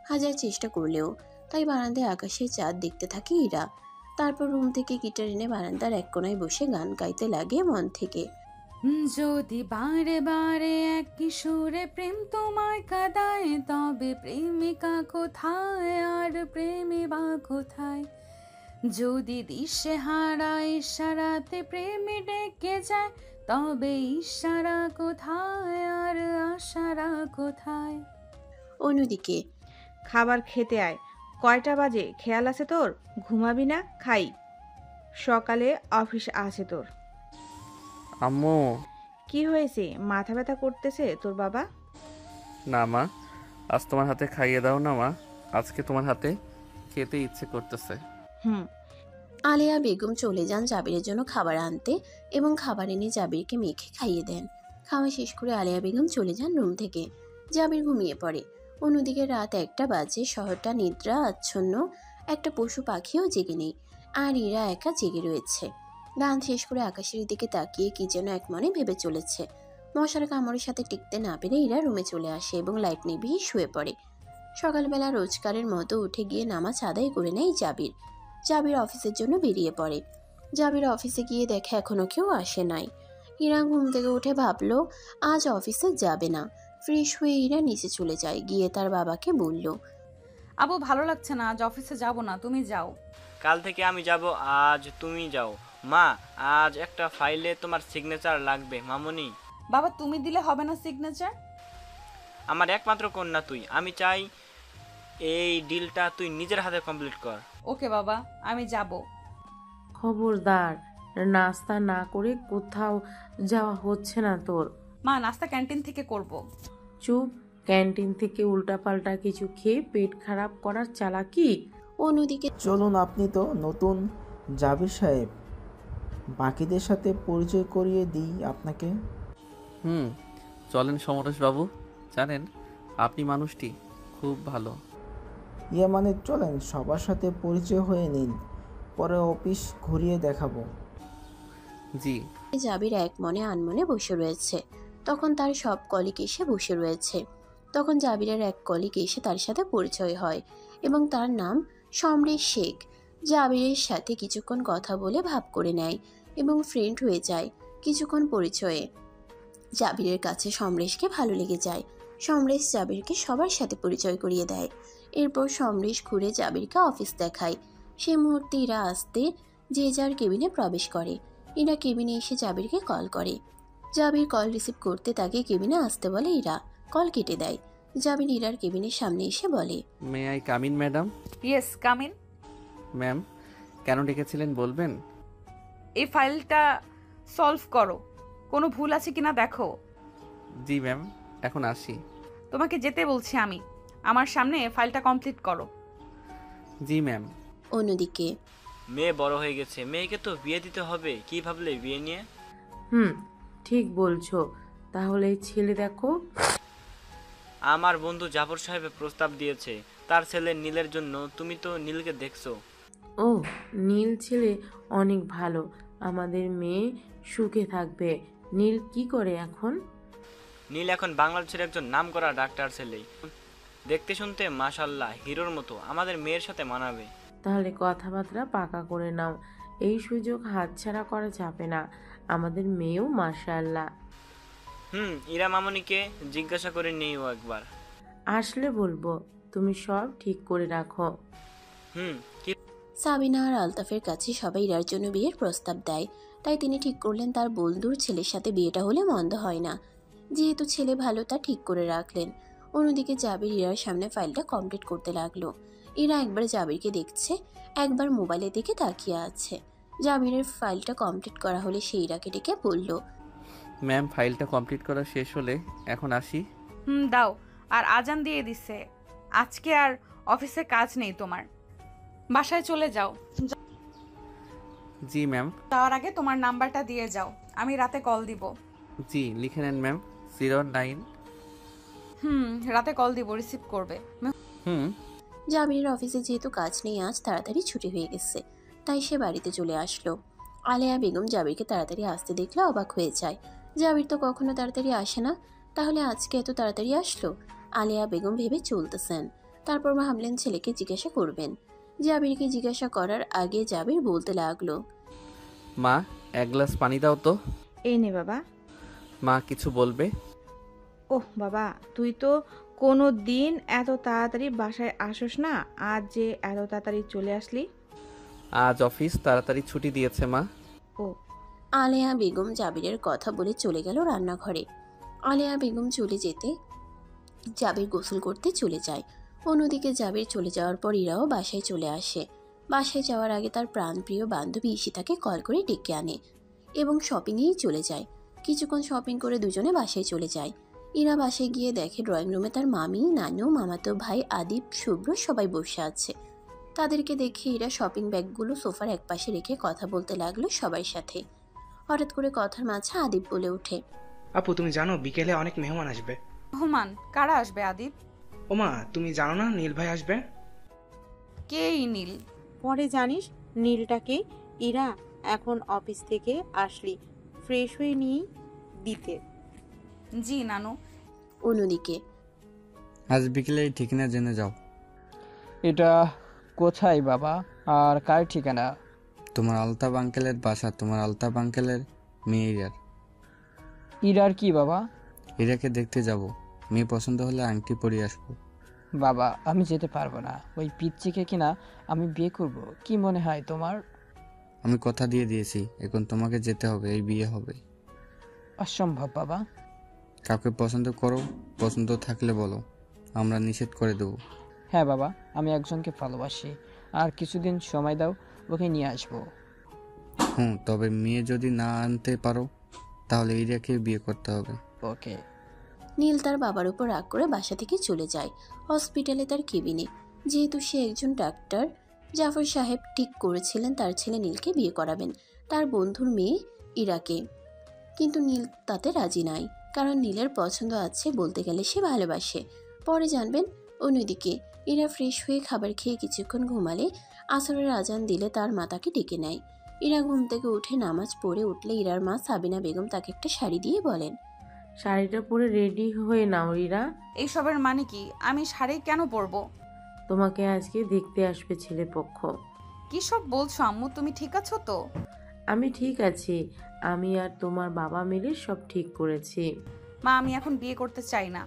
হাজার চেষ্টা করলেও। তাই বারান্দায় আকাশের চাঁদ দেখতে থাকে ইরা। তারপর রুম থেকে গিটার এনে বারান্দার এক কোনায় বসে গান গাইতে লাগে মন থেকে। যদি বারে বারে এক কিশোরে প্রেম তোমায় কাঁদায়, তবে প্রেমিকা কোথায় আর প্রেমী বা কোথায়? যদি দিশে হারা ইশারাতে প্রেমে ডেকে যায়, তবে ইশারা কোথায় আর আশারা কোথায়? অন্যদিকে খাবার খেতে আয়। কয়টা বাজে খেয়াল আছে তোর? ঘুমাবি না? খাই, সকালে অফিস আছে তোর। আম্মু। কি হয়েছে, মাথা ব্যথা করতেছে তোর বাবা? না মা, আজ তোমার হাতে খাইয়ে দাও না মা, আজকে তোমার হাতে খেতে ইচ্ছে করতেছে। আলেয়া বেগম চলে যান জাবিরের জন্য খাবার আনতে এবং খাবার এনে জাবিরকে মেখে খাইয়ে দেন। খাওয়া শেষ করে আলেয়া বেগম চলে যান রুম থেকে। জাবির ঘুমিয়ে পড়ে। অন্যদিকে রাত 1টা বাজে, শহরটা নিদ্রা আচ্ছন্ন, একটা পশু পাখিও জেগে নেই, আর ইরা একা জেগে রয়েছে। গান শেষ করে আকাশের দিকে তাকিয়ে কি যেন এক মনে ভেবে চলেছে। মশার কামড়ের সাথে টিকতে না পেরে ইরা রুমে চলে আসে এবং লাইট নিভিয়ে শুয়ে পড়ে। সকালবেলা রোজকারের মতো উঠে গিয়ে নামাজ আদায় করে নেয় জাবির। জাবির অফিসের জন্য বেরিয়ে পড়ে। জাবির অফিসে গিয়ে দেখে এখনো কেউ আসে নাই। ইরা ঘুম থেকে উঠে ভাবলো আজ অফিসে যাবে না। ফ্রেশ হয়ে ইরা নিচে চলে যায়, গিয়ে তার বাবাকে বলল, আবু ভালো লাগছে না, আজ অফিসে যাব না, তুমি যাও। কাল থেকে আমি যাব, আজ তুমি যাও। মা, আজ একটা ফাইলে তোমার সিগনেচার লাগবে মামুনি। বাবা তুমি দিলে হবে না সিগনেচার? আমার একমাত্র কন্যা তুই, আমি চাই এই ডিলটা তুই নিজের হাতে কমপ্লিট কর। ওকে বাবা, আমি যাব। খবরদার, নাস্তা না করে কোথাও যাওয়া হচ্ছে না তোর। মা নাস্তা ক্যান্টিন থেকে করব। চুপ, ক্যান্টিন থেকে উল্টাপাল্টা কিছু খেয়ে পেট খারাপ করার চালাকি। অন্যদিকে চলুন, আপনি তো নতুন জাবির সাহেব, বাকিদের সাথে পরিচয় করিয়ে দিই আপনাকে। চলেন সমরেশ বাবু, জানেন আপনি মানুষটি খুব ভালো। ইয়ে মানে চলেন সবার সাথে পরিচয় হয়ে নিন, পরে অফিস ঘুরিয়ে দেখাবো। জি। জাবির এক মনে আনমনে বসে রয়েছে, তখন তার সব কলিগ এসে বসে রয়েছে। তখন জাবিরের এক কলিগ এসে তার সাথে পরিচয় হয় এবং তার নাম সমরেশ শেখ। জাবিরের সাথে কিছুক্ষণ কথা বলে ভাব করে নেয় এবং ফ্রেন্ড হয়ে যায়। কিছুক্ষণ পরিচয়ে জাবিরের কাছে সমরেশকে ভালো লেগে যায়। সমরেশ জাবিরকে সবার সাথে পরিচয় করিয়ে দেয়। এরপর সমরেশ ঘুরে জাবিরকে অফিস দেখায়। সে মুহূর্তে ইরা আসতে যে যার কেবিনে প্রবেশ করে। ইরা কেবিনে এসে জাবিরকে কল করে। জাবির কল রিসিভ করতে তাকে কেবিনে আসতে বলে ইরা। কল কেটে দেয়। জাবির ইরার কেবিনের সামনে এসে বলে, may I come in madam? Yes come in. Ma'am, কেন ডেকেছিলেন বলবেন? এই ফাইলটা সলভ করো, কোনো ভুল আছে কিনা দেখো। জি ম্যাম, এখন আসি। তোমাকে যেতে বলছি আমি, আমার সামনে ফাইলটা কমপ্লিট করো। জি ম্যাম। অন্যদিকে মেয়ে বড় হয়ে গেছে, মেয়েকে তো বিয়ে দিতে হবে। কি ভাবলে বিয়ে নিয়ে? ঠিক বলছো। তাহলে এই ছেলে দেখো। আমার বন্ধু জাফর সাহেব প্রস্তাব দিয়েছে তার ছেলে নীলের জন্য। তুমি তো নীলকে দেখছো। ও, নীল ছেলে অনেক ভালো, আমাদের মেয়ে সুখে থাকবে। নীল কি করে এখন? নীল এখন বাংলাদেশের একজন নামকরা ডাক্তার ছেলে, দেখতে শুনতে মাশাআল্লাহ হিরোর মতো। আমাদের মেয়ের সাথে মানাবে। তাহলে কথাবার্তা পাকা করে নাও, এই সুযোগ হাতছাড়া করা যাবে না। আমাদের মেয়েও মাশাআল্লাহ। ইরা মামনিকে জিজ্ঞাসা করে নিও একবার। আসলে বলবো, তুমি সব ঠিক করে রাখো। সাবিনা আর আলতাফের কাছে সবাই ইরার জন্য বিয়ের প্রস্তাব দেয়। তাই তিনি ঠিক করলেন তার বন্ধুর ছেলের সাথে বিয়েটা হলে মন্দ হয় না। যেহেতু ছেলে ভালো তা ঠিক করে রাখলেন। অন্যদিকে জাবির ইরার সামনে ফাইলটা কমপ্লিট করতে লাগলো। ইরা একবার জাবিরকে দেখছে, একবার মোবাইলে দিকে তাকিয়ে আছে। জাবিরের ফাইলটা কমপ্লিট করা হলে সে ইরাকে ডেকে বলল, ম্যাম, ফাইলটা কমপ্লিট করা শেষ হলে এখন আসি। দাও। আর আজান দিয়ে দিছে, আজকে আর অফিসে কাজ নেই তোমার, বাসায় চলে যাও। জি ম্যাম। যাওয়ার আগে তোমার নাম্বারটা দিয়ে যাও, আমি রাতে কল দিব। জি লিখে নেন ম্যাম, 09। রাতে কল দিব, রিসিভ করবে। জাবিরের অফিসে যেহেতু কাজ নেই আজ, তাড়াতাড়ি ছুটি হয়ে গেছে, তাই সে বাড়িতে চলে আসলো। আলেয়া বেগম জাবিরকে তাড়াতাড়ি আসতে দেখলে অবাক হয়ে যায়। জাবির তো কখনো তাড়াতাড়ি আসে না, তাহলে আজকে এত তাড়াতাড়ি আসলো? আলেয়া বেগম ভেবে চলতেছেন। তারপর ভাবলেন ছেলেকে জিজ্ঞাসা করবেন। জাবিরকে জিজ্ঞাসা করার আগে জাবির বলতে লাগলো, মা, এক গ্লাস পানি দাও তো। এই নে বাবা। মা কিছু বলবে? ওহ বাবা, তুই তো কোনো দিন এত তাড়াতাড়ি বাসায় আসোস না, আজ যে এত তাড়াতাড়ি চলে আসলি? আজ অফিস তাড়াতাড়ি ছুটি দিয়েছে মা। ও। আলেয়া বেগম জাবিরের কথা বলে চলে গেল রান্নাঘরে। আলেয়া বেগম চলে যেতে জাবির গোসল করতে চলে যায়। অন্যদিকে জাবির চলে যাওয়ার পর ইরাও বাসায় চলে আসে। বাসায় যাওয়ার আগে তার প্রাণপ্রিয় বান্ধবী ঈশিতাকে কল করে ডেকে আনে এবং শপিংয়েই চলে যায়। কিছুক্ষণ শপিং করে দুজনে বাসায় চলে যায়। ইরা বাসায় গিয়ে দেখে ড্রয়িং রুমে তার মামি, নানু, মামাতো ভাই আদিব, শুভ্র সবাই বসে আছে। তাদেরকে দেখে ইরা শপিং ব্যাগগুলো সোফার একপাশে রেখে কথা বলতে লাগলো সবার সাথে। হঠাৎ করে কথার মাঝে আদিব বলে ওঠে, আপু তুমি জানো বিকেলে অনেক মেহমান আসবে। মেহমান? কারা আসবে আদিব? ওমা, তুমি জানো না নীল ভাই আসবে? কে এই নীল? পরে জানিস নীলটাকে। ইরা এখন অফিস থেকে আসলি ফ্রেশ হয়ে নিয়ে দিতে। জি নানু। অন্যদিকে আজ বিকেলে ঠিকানা জেনে যাও। এটা কোথায় বাবা, আর কার ঠিকানা? তোমার আলতাফ আঙ্কেলের বাসা, তোমার আলতাফ আঙ্কেলের মেয়ে ইরার। ইরার কি বাবা? ইরাকে দেখতে যাব, মেয়ে পছন্দ হলে আংটি পরিয়ে আসবো। বাবা আমি যেতে পারবো না, ওই পিচ্চিকে কিনা আমি বিয়ে করব, কি মনে হয় তোমার? আমি কথা দিয়ে দিয়েছি, এখন তোমাকে যেতে হবে, এই বিয়ে হবে। অসম্ভব বাবা। কাউকে পছন্দ করো, পছন্দ থাকলে বলো, আমরা নিষেধ করে দেবো। হ্যাঁ বাবা, আমি একজনকে ভালোবাসি, আর কিছুদিন সময় দাও, ওকে নিয়ে আসবো। তবে মেয়ে যদি না আনতে পারো তাহলে ইরাকে বিয়ে করতে হবে। ওকে। নীল তার বাবার উপর রাগ করে বাসা থেকে চলে যায় হসপিটালে তার কেবিনে। যেহেতু সে একজন ডাক্তার, জাফর সাহেব ঠিক করেছিলেন তার ছেলে নীলকে বিয়ে করাবেন তার বন্ধুর মেয়ে ইরাকে। কিন্তু নীল তাতে রাজি নাই, কারণ নীলের পছন্দ আছে, বলতে গেলে সে ভালোবাসে। পরে জানবেন। অন্যদিকে ইরা ফ্রেশ হয়ে খাবার খেয়ে কিছুক্ষণ ঘুমালে আসরের আজান দিলে তার মা তাকে ডেকে নেয়। ইরা ঘুম থেকে উঠে নামাজ পড়ে উঠলে ইরার মা সাবিনা বেগম তাকে একটা শাড়ি দিয়ে বলেন, শাড়িটা পরে রেডি হয়ে নাও ইরা। এইসবের মানে কি? আমি শাড়ি কেন পরবো? তোমাকে আজকে দেখতে আসবে ছেলে পক্ষ। কি সব বলছো আম্মু? তুমি ঠিক আছো তো? আমি ঠিক আছি, আমি আর তোমার বাবা মিলে সব ঠিক করেছি। মা আমি এখন বিয়ে করতে চাই না।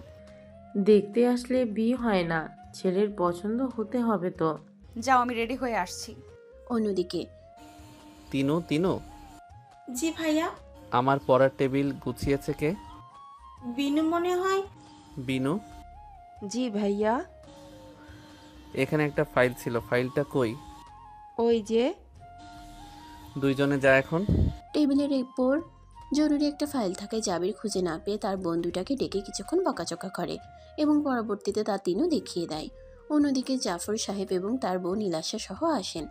দেখতে আসলে বিয়ে হয় না, ছেলের পছন্দ হতে হবে তো। যাও, আমি রেডি হয়ে আসছি। অন্যদিকে তিনু জি ভাইয়া। আমার পড়ার টেবিল গুছিয়েছে কে? বিনু মনে হয়। বিনু? জি ভাইয়া। এখানে একটা ফাইল ছিল, ফাইলটা কই? ওই যে। দুইজনে যা এখন। টেবিলের উপর জরুরি একটা ফাইল থাকে। জাবির খুঁজে না পেয়ে তার বন্ধুটাকে ডেকে কিছুক্ষণ বকাচকা করে এবং পরবর্তীতে তা তিনও দেখিয়ে দেয়। অন্যদিকে জাফর সাহেব এবং তার বউ নীলাশা সহ আসেন।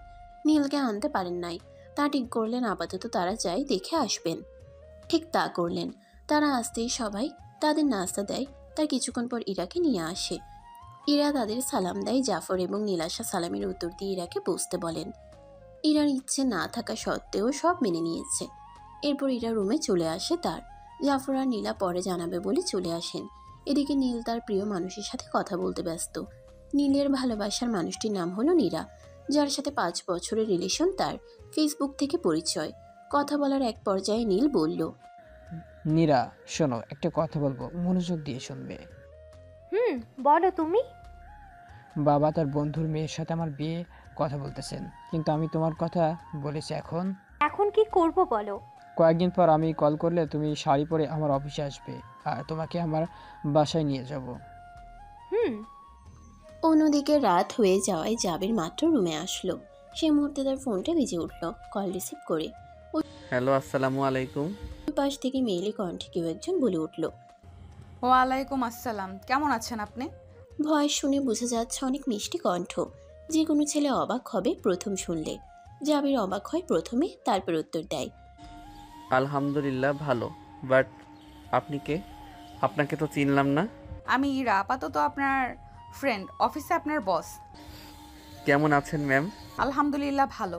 নীলকে আনতে পারেন নাই, তা ঠিক করলেন আপাতত তারা যাই দেখে আসবেন। ঠিক তা করলেন। তারা আসতেই সবাই তাদের নাস্তা দেয়। তার কিছুক্ষণ পর ইরাকে নিয়ে আসে। ইরা তাদের সালাম দেয়। জাফর এবং নীলাশা সালামের উত্তর দিয়ে ইরাকে বসতে বলেন। ইরার ইচ্ছে না থাকা সত্ত্বেও সব মেনে নিয়েছে। এরপর ইরা রুমে চলে আসে তার। জাফর আর নীলা পরে জানাবে বলে চলে আসেন। এদিকে নীল তার প্রিয় মানুষের সাথে কথা বলতে ব্যস্ত। নীলের ভালোবাসার মানুষটির নাম হলো নীরা, যার সাথে 5 বছরের রিলেশন তার। ফেসবুক থেকে পরিচয়। কথা বলার এক পর্যায়ে নীল বলল, নীরা শোনো, একটা কথা বলবো, মনোযোগ দিয়ে শুনবে। বলো তুমি। বাবা তার বন্ধুর মেয়ের সাথে আমার বিয়ে কথা বলতেছেন, কিন্তু আমি তোমার কথা বলেছি। এখন কি করব বলো? কয়েকদিন পর আমি কল করলে তুমি শাড়ি পরে আমার অফিসে আসবে, আর তোমাকে আমার বাসায় নিয়ে যাব। অন্যদিকে রাত হয়ে যাওয়ায় জাবির মাত্র রুমে আসলো। সেই মুহূর্তে তার ফোনটা বেজে উঠল। কল রিসিভ করে হ্যালো, আসসালামু আলাইকুম। ওই পাশ থেকে মেয়েলি কণ্ঠে কেউ একজন বলে উঠল, ওয়ালাইকুম আসসালাম। কেমন আছেন আপনি? ভয়েস শুনে বোঝা যাচ্ছে অনেক মিষ্টি কণ্ঠ। যে কোনো ছেলে অবাক হবে প্রথম শুনলে। জাবির অবাক হয় প্রথমে, তারপর উত্তর দেয়, আলহামদুলিল্লাহ ভালো, বাট আপনি কে? আপনাকে তো চিনলাম না। আমি ইরা, আপাতত আপনার ফ্রেন্ড, অফিসে আপনার বস। কেমন আছেন ম্যাম? আলহামদুলিল্লাহ ভালো।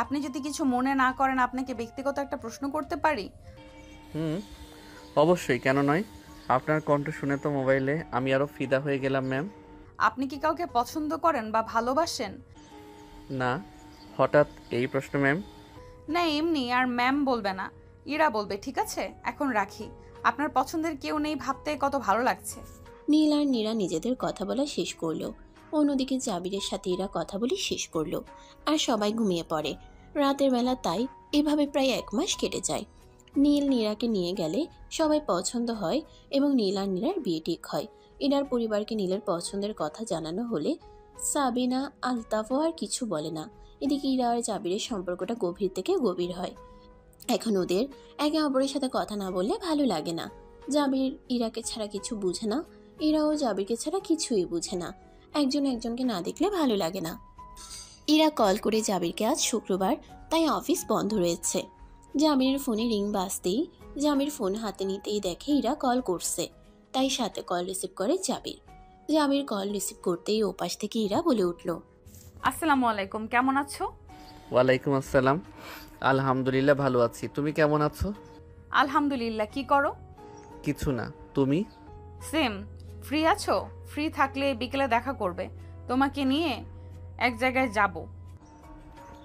আপনি যদি কিছু মনে না করেন আপনাকে ব্যক্তিগত একটা প্রশ্ন করতে পারি? অবশ্যই, কেন নয়। আপনার কণ্ঠ শুনে তো মোবাইলে আমি আরও ফিদা হয়ে গেলাম ম্যাম। আপনি কি কাউকে পছন্দ করেন বা ভালোবাসেন? না, হঠাৎ এই প্রশ্ন ম্যাম? না এমনি, আর ম্যাম বলবে না, ইরা বলবে, ঠিক আছে? এখন রাখি। আপনার পছন্দের কেউ নেই ভাবতে কত ভালো লাগছে। নীল আর নীরা নিজেদের কথা বলা শেষ করলো। অন্যদিকে জাবিরের সাথে এরা কথা বলে শেষ করলো। আর সবাই ঘুমিয়ে পড়ে রাতের বেলা। তাই এভাবে প্রায় 1 মাস কেটে যায়। নীল নীরাকে নিয়ে গেলে সবাই পছন্দ হয় এবং নীল আর নীরার বিয়ে ঠিক হয়। ইরার পরিবারকে নীলের পছন্দের কথা জানানো হলে সাবিনা, আলতাফও আর কিছু বলে না। এদিকে ইরা আর জাবিরের সম্পর্কটা গভীর থেকে গভীর হয়। এখন ওদের একে অপরের সাথে কথা না বললে ভালো লাগে না। জাবির ইরাকে ছাড়া কিছু বুঝে না, ইরাও জাবিরকে ছাড়া কিছুই বুঝে না। একজন একজনকে না দেখলে ভালো লাগে না। ইরা কল করে জাবিরকে আজ শুক্রবার, তাই অফিস বন্ধ রয়েছে। জামিরের ফোনে রিং বাজতেই জামির ফোন হাতে নিতেই দেখে ইরা কল করছে, তাই সাথে কল রিসিভ করে জাবির। জাবির কল রিসিভ করতেই ওপাশ থেকে ইরা বলে উঠল, আসসালামু আলাইকুম, কেমন আছো? ওয়ালাইকুম আসসালাম, আলহামদুলিল্লাহ ভালো আছি। তুমি কেমন আছো? আলহামদুলিল্লাহ। কি করো? কিছু না, তুমি? সেম। ফ্রি আছো? ফ্রি থাকলে বিকেলে দেখা করবে, তোমাকে নিয়ে এক জায়গায় যাব।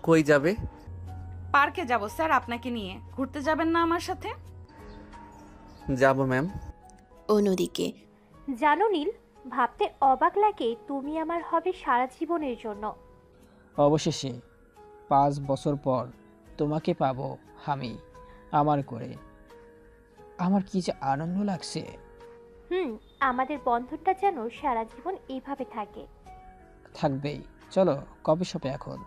কই যাবে? পার্কে যাব স্যার, আপনাকে নিয়ে। ঘুরতে যাবেন না আমার সাথে? যাব ম্যাম। অন্যদিকে জানো নীল, ভাবতে অবাক লাগে তুমি আমার হবে সারা জীবনের জন্য। অবশেষে 5 বছর পর তোমাকে পাবো আমি আমার করে। আমার কি যে আনন্দ লাগছে। আমাদের বন্ধনটা যেন সারা জীবন এইভাবে থাকে। থাকবেই। চলো কফি শপে এখন।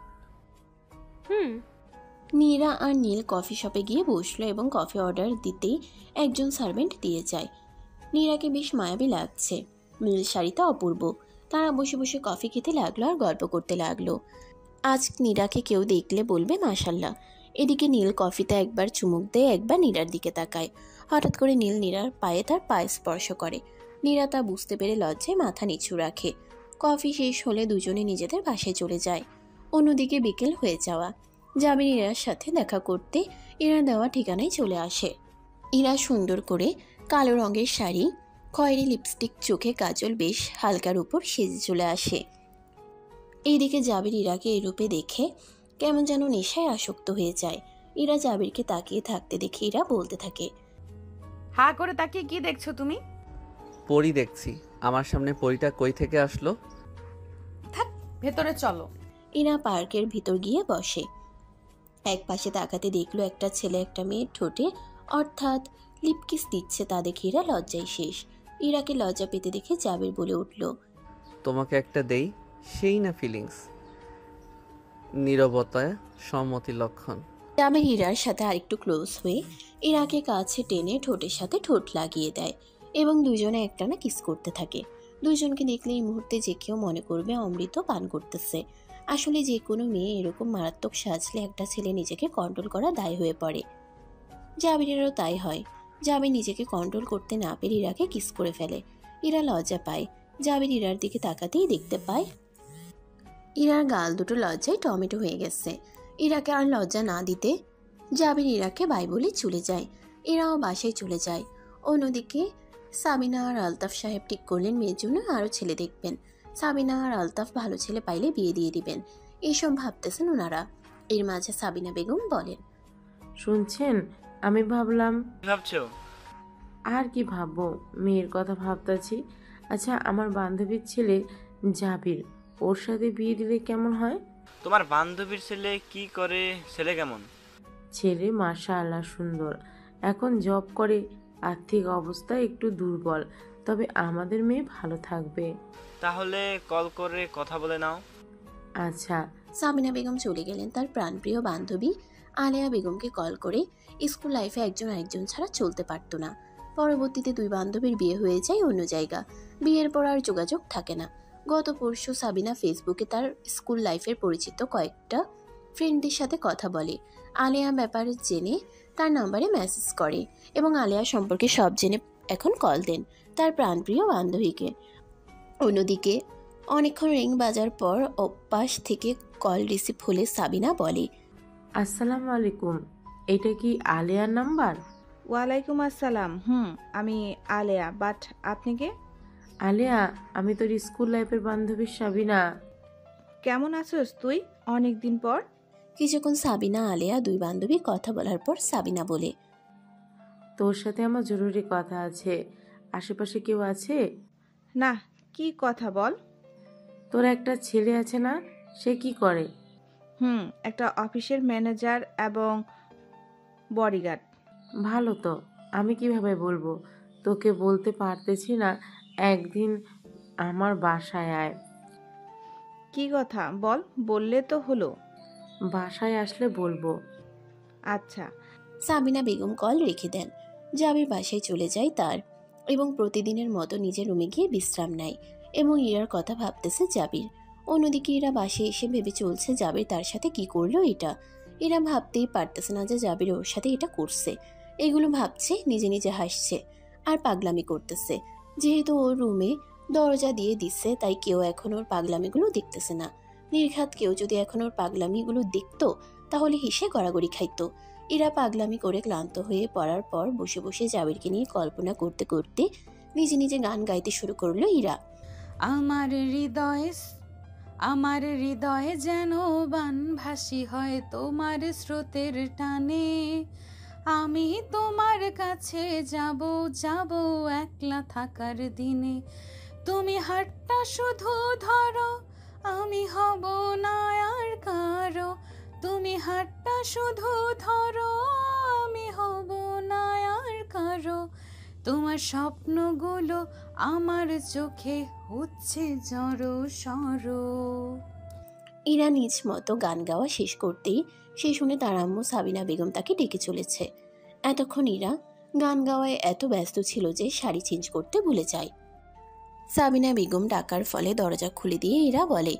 নীরা আর নীল কফি শপে গিয়ে বসলো এবং কফি অর্ডার দিতেই একজন সার্ভেন্ট দিয়ে যায়। নীরাকে বেশ মায়াবী লাগছে, নীল শাড়িটা অপূর্ব। তারা বসে বসে কফি খেতে লাগলো আর গল্প করতে লাগলো। আজ নীরাকে কেউ দেখলে বলবে মাশাল্লাহ। এদিকে নীল কফিতে একবার চুমুক দেয়, একবার নীরার দিকে তাকায়। হঠাৎ করে নীল নীরার পায়ে তার পায়ে স্পর্শ করে। নীরা তা বুঝতে পেরে লজ্জায় মাথা নিচু রাখে। কফি শেষ হলে দুজনে নিজেদের বাসায় চলে যায়। অন্যদিকে বিকেল হয়ে যাওয়া, জাবির ইরার সাথে দেখা করতে ইরা দেওয়া ঠিকানায় চলে আসে। ইরা সুন্দর করে কালো রঙের শাড়ি, খয়েরি লিপস্টিক, চোখে কাজল বেশ হালকার উপর সেজে চলে আসে। এইদিকে জাবির ইরাকে এই রূপে দেখে কেমন যেন নেশায় আসক্ত হয়ে যায়। ইরা জাবিরকে তাকিয়ে থাকতে দেখে ইরা বলতে থাকে, হা করে তাকিয়ে কি দেখছো তুমি? পরি দেখছি। আমার সামনে পরিটা কই থেকে আসলো? ভেতরে চলো। ইরা পার্কের ভিতর গিয়ে বসে। এক পাশে তাকাতে দেখলো একটা ছেলে একটা মেয়ের ঠোঁটে অর্থাৎ লিপকিস দিচ্ছে। তা দেখে ইরা লজ্জায় শেষ। ইরাকে লজ্জা পেতে দেখে জাবির বলে উঠল, তোমাকে একটা দেই, সেই না ফিলিংস। নীরবতা সম্মতি লক্ষণ। জাবির ইরার সাথে আরেকটু ক্লোজ হয়ে ইরাকে কাছে টেনে ঠোঁটের সাথে ঠোঁট লাগিয়ে দেয় এবং দুজনে একটানা কিস করতে থাকে। দুজনকে দেখলে এই মুহূর্তে যে কেউ মনে করবে অমৃত পান করতেছে। আসলে যে কোনো মেয়ে এরকম মারাত্মক সাজলে একটা ছেলে নিজেকে কন্ট্রোল করা দায় হয়ে পড়ে। জাবিরেরও তাই হয়। জাবির নিজেকে কন্ট্রোল করতে না পেরে ইরাকে কিস করে ফেলে। ইরা লজ্জা পায়। জাবির ইরার দিকে তাকাতেই দেখতে পায় ইরার গাল দুটো লজ্জায় টমেটো হয়ে গেছে। ইরাকে আর লজ্জা না দিতে জাবির ইরাকে বাই বলে চলে যায়। ইরাও বাসায় চলে যায়। অন্যদিকে সাবিনা আর আলতাফ সাহেব ঠিক করলেন মেয়ের জন্য আরও ছেলে দেখবেন। সাবিনা আর আলতাফ ভালো ছেলে পাইলে বিয়ে দিয়ে দিবেন, এইসব ভাবতেছেন ওনারা। এর মাঝে সাবিনা বেগম বলেন, শুনছেন, আমি ভাবলাম। ভাবছো? আর কি ভাববো, মেয়ের কথা ভাবতেছি। আচ্ছা, আমার বান্ধবীর ছেলে জাবির, ওর সাথে বিয়ে দিলে কেমন হয়? তোমার বান্ধবীর ছেলে কি করে? ছেলে কেমন? ছেলে মাশাআল্লাহ সুন্দর, এখন জব করে, আর্থিক অবস্থা একটু দুর্বল, তবে আমাদের মেয়ে ভালো থাকবে। তাহলে কল করে কথা বলে নাও। আচ্ছা। সাবিনা বেগম চলে গেলেন তার প্রাণপ্রিয় বান্ধবী আলেয়া বেগমকে কল করে। স্কুল লাইফে একজন আরেকজন ছাড়া চলতে পারতো না। পরবর্তীতে দুই বান্ধবীর বিয়ে হয়ে যায় অন্য জায়গা। বিয়ের পর আর যোগাযোগ থাকে না। গত পরশু সাবিনা ফেসবুকে তার স্কুল লাইফের পরিচিত কয়েকটা ফ্রেন্ডদের সাথে কথা বলে। আলেয়া ব্যাপারে জেনে তার নাম্বারে মেসেজ করে এবং আলেয়া সম্পর্কে সব জেনে এখন কল দেন তার প্রাণপ্রিয় বান্ধবীকে। অন্যদিকে অনেকক্ষণ রিং বাজার পর অপাশ থেকে কল রিসিভ হলে সাবিনা বলে, আসসালামু আলাইকুম, এটা কি আলেয়ার নাম্বার? ওয়ালাইকুম আসসালাম। আমি আলেয়া, বাট আপনি কে? আলেয়া, আমি তোর স্কুল লাইফের বান্ধবী সাবিনা। কেমন আছোস তুই? অনেক দিন পর। কিছুক্ষণ সাবিনা আলেয়া দুই বান্ধবী কথা বলার পর সাবিনা বলে, তোর সাথে আমার জরুরি কথা আছে। আশেপাশে কেউ আছে? না, কি কথা বল। তোর একটা ছেলে আছে না, সে কি করে? একটা অফিসের ম্যানেজার এবং বডিগার্ড। ভালো তো, আমি কিভাবে বলবো, তোকে বলতে পারতেছি না। একদিন আমার বাসায় আয়। কি কথা বল, বললে তো হলো। বাসায় আসলে বলবো। আচ্ছা। সাবিনা বেগম কল রেখে দেন। জাবির বাসায় চলে যায় তার এবং প্রতিদিনের মতো নিজের রুমে গিয়ে বিশ্রাম নেয় এবং ইরার কথা ভাবতেছে জাবির। অন্যদিকে ইরা বাসায় এসে ভেবে চলছে জাবির তার সাথে কি করলো এটা। ইরা ভাবতেই পারতেছে না যে জাবির ওর সাথে এটা করছে। এগুলো ভাবছে, নিজে নিজে হাসছে আর পাগলামি করতেছে। যেহেতু ওর রুমে দরজা দিয়ে দিচ্ছে, তাই কেউ এখন ওর পাগলামিগুলো দেখতেছে না। নির্ঘাত কেউ যদি এখন ওর পাগলামিগুলো দেখতো তাহলে হেসে গড়াগড়ি খাইতো। ইরা পাগলামি করে ক্লান্ত হয়ে পড়ার পর বসে বসে জাবিরকে নিয়ে কল্পনা করতে করতে নিজে নিজে গান গাইতে শুরু করলো ইরা। আমার হৃদয়ে যেন বান ভাসি হয় তোমার স্রোতের টানে, আমি তোমার কাছে যাব যাব একলা থাকার দিনে, তুমি হাতটা শুধু ধরো, আমি হব না আর কারো, তুমি হাতটা শুধু ধরো, আমি হব না আর কারো, তোমার স্বপ্নগুলো আমার চোখে হচ্ছে জড়ো সরো। ইরা নিজ মতো গান গাওয়া শেষ করতেই সে শুনে তার আম্মু সাবিনা বেগম তাকে ডেকে চলেছে। এতক্ষণ ইরা গান গাওয়ায় এত ব্যস্ত ছিল যে শাড়ি চেঞ্জ করতে ভুলে যায়। সাবিনা বেগম ডাকার ফলে দরজা খুলে দিয়ে ইরা বলে,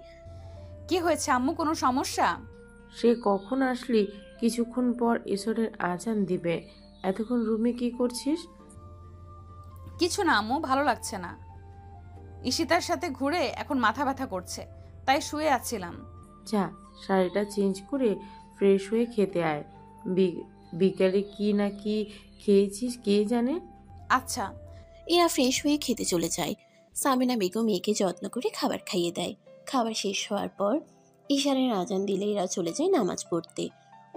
কি হয়েছে আম্মু, কোনো সমস্যা? সে কখন আসলি? কিছুক্ষণ পর এসরের আজান দিবে। এতক্ষণ রুমে কি করছিস? কিছু না আম্মু, ভালো লাগছে না। ঈশিতার সাথে ঘুরে এখন মাথা ব্যথা করছে, তাই শুয়ে আছিলাম। যা, শাড়িটা চেঞ্জ করে ফ্রেশ হয়ে খেতে আয়। বিকালে কি না কি খেয়েছিস কে জানে। আচ্ছা। এরা ফ্রেশ হয়ে খেতে চলে যায়। সাবিনা বেগম মেয়েকে যত্ন করে খাবার খাইয়ে দেয়। খাবার শেষ হওয়ার পর ইশারের আজান দিলে এরা চলে যায় নামাজ পড়তে।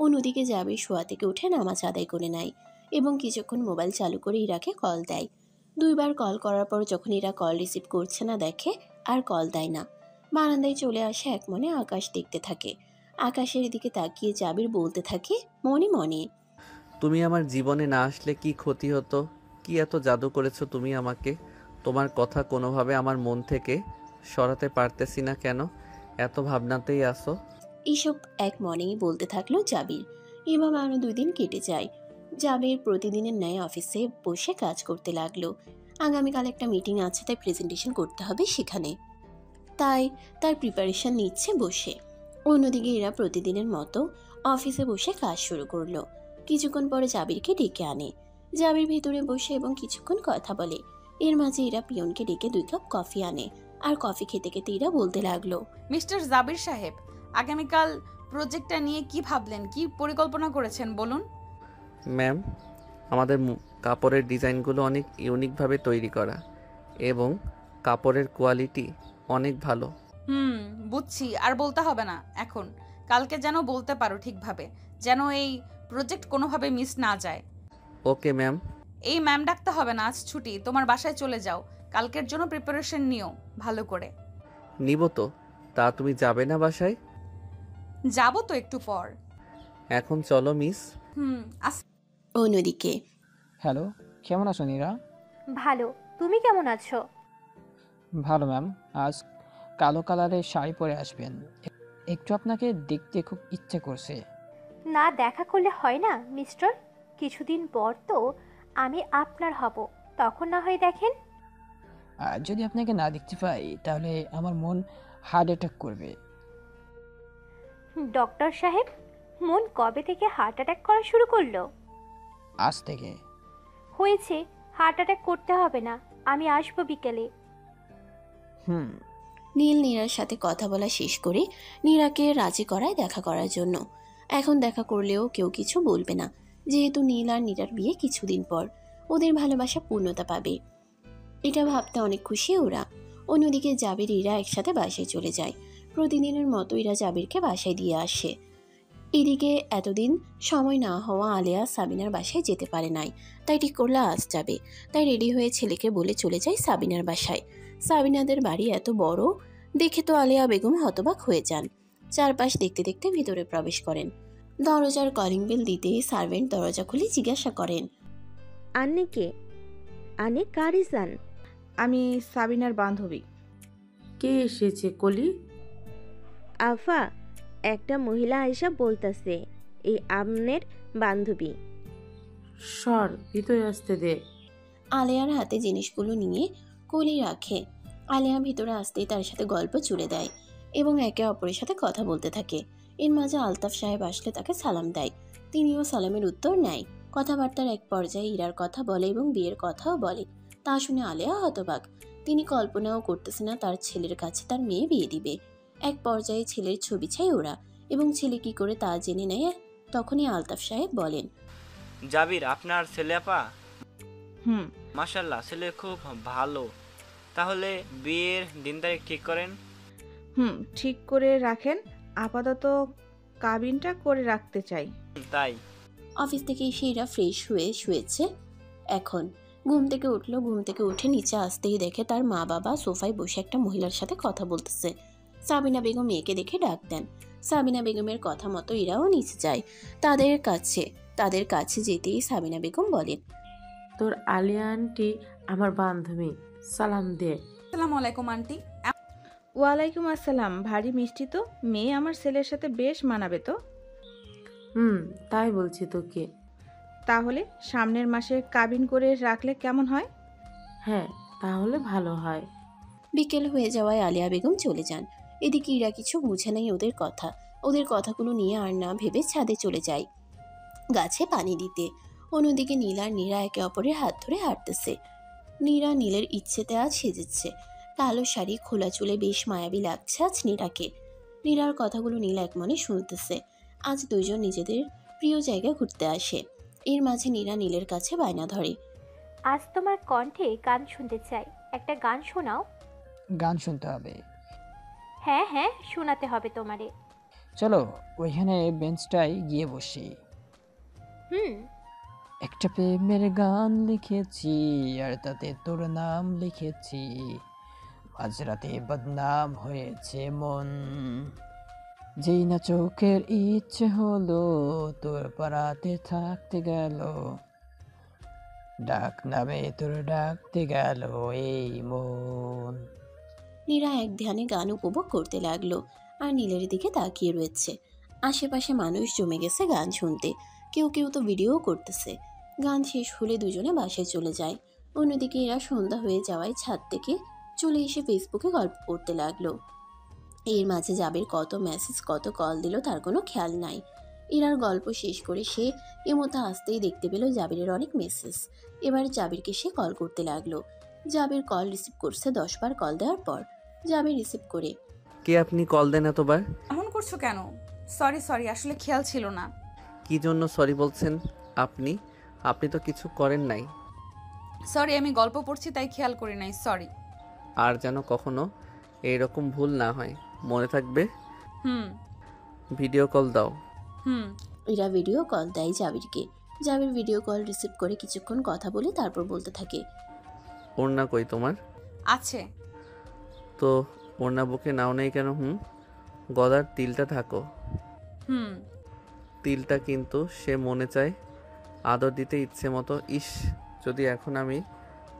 অন্যদিকে জাবির শোয়া থেকে উঠে নামাজ আদায় করে নেয় এবং কিছুক্ষণ মোবাইল চালু করে ইরাকে কল দেয়। 2 বার কল করার পর যখন ইরা কল রিসিভ করছে না দেখে আর কল দেয় না। বারান্দায় চলে আসে এক মনে আকাশ দেখতে থাকে। আকাশের দিকে তাকিয়ে জাবির বলতে থাকে মনে মনে, তুমি আমার জীবনে না আসলে কি ক্ষতি হতো? কি এত জাদু করেছো তুমি আমাকে? তোমার কথা কোনোভাবে আমার মন থেকে সরাতে পারতেছি না কেন? এত ভাবনাতেই আসো। এইসব এক মনেই বলতে থাকলো জাবির। এভাবে আরো 2 দিন কেটে যায়। জাবির প্রতিদিনের ন্যায় অফিসে বসে কাজ করতে লাগলো। আগামীকাল একটা মিটিং আছে, তাই প্রেজেন্টেশন করতে হবে সেখানে, তাই তার প্রিপারেশন নিচ্ছে বসে। অন্যদিকে এরা প্রতিদিনের মতো অফিসে বসে কাজ শুরু করলো। কিছুক্ষণ পরে জাবিরকে ডেকে আনে। জাবির ভেতরে বসে এবং কিছুক্ষণ কথা বলে। এর মাঝে এরা পিয়নকে ডেকে 2 কাপ কফি আনে আর কফি খেতে খেতে এরা বলতে লাগলো, মিস্টার জাবির সাহেব, আগামীকাল প্রজেক্টটা নিয়ে কি ভাবলেন, কি পরিকল্পনা করেছেন বলুন। ম্যাম, আমাদের কাপড়ের ডিজাইনগুলো অনেক ইউনিকভাবে তৈরি করা এবং কাপড়ের কোয়ালিটি অনেক ভালো। বুঝছি, আর বলতে হবে না এখন। কালকে যেন বলতে পারো ঠিকভাবে, যেন এই প্রজেক্ট কোনোভাবে মিস না যায়। Okay ma'am. এই ম্যাম ডাকতে হবে না, আজ ছুটি, তোমার বাসায় চলে যাও। কালকের জন্য প্রিপারেশন নিও ভালো করে। নিব তো। তা তুমি যাবে না বাসায়? যাব তো একটু পর। এখন চলো মিস। অন্যদিকে, হ্যালো, কেমন আছো নীরা? ভালো, তুমি কেমন আছো? ভালো ম্যাম। আজ কালো কালারের শাড়ি পরে আসবেন, একটু আপনাকে দেখতে খুব ইচ্ছে করছে। না দেখা করলে হয় না মিস্টার? কিছুদিন পর তো আমি আপনার হব, তখন না হয় দেখেন। আর যদি আপনাকে না দেখতে পাই তাহলে আমার মন হার্ট অ্যাটাক করবে। ডক্টর সাহেব, মন কবে থেকে হার্ট অ্যাটাক করা শুরু করলো? আজ থেকে। হয়েছে, হার্ট অ্যাটাক করতে হবে না, আমি আসবো বিকেলে। নীল নীরার সাথে কথা বলা শেষ করে নীরাকে রাজি করায় দেখা করার জন্য। এখন দেখা করলেও কেউ কিছু বলবে না, যেহেতু নীল আর নীরার বিয়ে কিছুদিন পর। ওদের ভালোবাসা পূর্ণতা পাবে, এটা ভাবতে অনেক খুশি ওরা। অন্যদিকে জাবির ইরা একসাথে বাসায় চলে যায়। প্রতিদিনের মতো ইরা জাবিরকে বাসায় দিয়ে আসে। এদিকে এতদিন সময় না হওয়া আলেয়া সাবিনার বাসায় যেতে পারে নাই, তাই ঠিক করলে আজ যাবে। তাই রেডি হয়ে ছেলেকে বলে চলে যায় সাবিনার বাসায়। সাবিনাদের বাড়ি এত বড় দেখে তো আলেয়া বেগম হতবাক হয়ে যান। চারপাশ দেখতে দেখতে ভিতরে প্রবেশ করেন। দরজার কলিং বেল দিতেই সার্ভেন্ট দরজা খুলে জিজ্ঞাসা করেন, আন্নে কে? আনে কারি যান? আমি সাবিনার বান্ধবী। কে এসেছে কলি? আফা, একটা মহিলা আয়সা বলতাছে এই আমনের বান্ধবী। সর, ভিতরে আসতে দে। আলেয়ার হাতে জিনিসগুলো নিয়ে কলি রাখে। আলেয়া ভিতরে আসতেই তার সাথে গল্প জুড়ে দেয় এবং একে অপরের সাথে কথা বলতে থাকে। এর মাঝে আলতাফ সাহেব আসলে তাকে সালাম দেয়, তিনিও সালামের উত্তর নেয়। কথাবার্তার এক পর্যায়ে ইরার কথা বলে এবং বিয়ের কথাও বলে। তা শুনে আলেয়া হতবাক। তিনি কল্পনাও করতেছে না তার ছেলের কাছে তার মেয়ে বিয়ে দিবে। এক পর্যায়ে ছেলের ছবি চাই ওরা এবং ছেলে কি করে তা জেনে নেয়। তখনই আলতাফ সাহেব বলেন, জাবির আপনার ছেলে আপা? মাশাআল্লাহ, ছেলে খুব ভালো। তাহলে বিয়ের দিন তারিখ ঠিক করেন। ঠিক করে রাখেন। আপাতত কাবিনটা করে রাখতে চাই। তাই? অফিস থেকে এসে এরা ফ্রেশ হয়ে শুয়েছে। এখন ঘুম থেকে উঠলো। ঘুম থেকে উঠে নিচে আসতেই দেখে তার মা বাবা সোফায় বসে একটা মহিলার সাথে কথা বলতেছে। সাবিনা বেগম মেয়েকে দেখে ডাক দেন। সাবিনা বেগমের কথা মতো এরাও নিচে যায় তাদের কাছে যেতেই সাবিনা বেগম বলেন, তোর আলিয়া আন্টি আমার বান্ধবী, সালাম দে। আসসালামু আলাইকুম আন্টি। ওয়ালাইকুম আসসালাম। ভারী মিষ্টি তো, মেয়ে আমার ছেলের সাথে বেশ মানাবে তো। তাই বলছি তোকে। তাহলে সামনের মাসে কাবিন করে রাখলে কেমন হয়? হ্যাঁ, তাহলে ভালো হয়। বিকেল হয়ে যাওয়ায় আলিয়া বেগম চলে যান। এদিকে ইরা কিছু বুঝে নাই ওদের কথাগুলো নিয়ে আর না ভেবে ছাদে চলে যায় গাছে পানি দিতে। অন্যদিকে নীল আর নীরা একে অপরের হাত ধরে হাঁটতেছে। নীরা নীলের ইচ্ছেতে আজ সেজেছে। কালো শাড়ি, খোলা চুলে বেশ মায়াবী লাগছে আজ নীরাকে। নীরার কথাগুলো নীল এক মনে শুনতেছে। আজ দুইজন নিজেদের প্রিয় জায়গায় ঘুরতে আসে। এর মাঝে নীরা নীলের কাছে বায়না ধরে, আজ তোমার কণ্ঠে গান শুনতে চাই, একটা গান শোনাও। গান শুনতে হবে? হ্যাঁ হ্যাঁ, শোনাতে হবে তোমারে। চলো ওইখানে বেঞ্চটায় গিয়ে বসি। একটা প্রেমের গান লিখেছি আর তাতে তোর নাম লিখেছি, আজ রাতে বদনাম হয়েছে মন, যেই না চোখের ইচ্ছে হলো তোর পাড়াতে থাকতে গেল, ডাক নামে তোর ডাকতে গেল এই মন। নীরা এক ধ্যানে গান উপভোগ করতে লাগলো আর নীলের দিকে তাকিয়ে রয়েছে। আশেপাশে মানুষ জমে গেছে গান শুনতে, কেউ কেউ তো ভিডিও করতেছে। গান শেষ হলে দুজনে বাসায় চলে যায়। অন্যদিকে এরা সন্ধ্যা হয়ে যাওয়ায় ছাদ থেকে চলে এসে ফেসবুকে গল্প করতে লাগলো। এর মাঝে জাবির কত মেসেজ কত কল দিল তার কোনো খেয়াল নাই। এরার গল্প শেষ করে সে এমতো আসতেই দেখতে পেল জাবিরের অনেক মেসেজ। এবার জাবিরকে সে কল করতে লাগলো। জাবির কল রিসিভ করছে 10 বার কল দেওয়ার পর। জাবির রিসিভ করে, কে আপনি কল দেন এতবার? এমন করছো কেন? সরি আসলে খেয়াল ছিল না। কি জন্য সরি বলছেন? আপনি আপনি তো কিছু করেন নাই। সরি, আমি গল্প পড়ছি তাই খেয়াল করি নাই, সরি। আর যেন কখনো এইরকম ভুল না হয়, মনে থাকবে। ভিডিও কল দাও। এরা ভিডিও কল দেয় জাবিরকে। জাবির ভিডিও কল রিসিভ করে কিছুক্ষণ কথা বলে তারপর বলতে থাকে, ওড়না কই তোমার? আছে তো ওড়না বুকে নাও নেই কেন? গলার তিলটা থাকো। তিলটা কিন্তু সে মনে চায় আদর দিতে ইচ্ছে মতো। ইস, যদি এখন আমি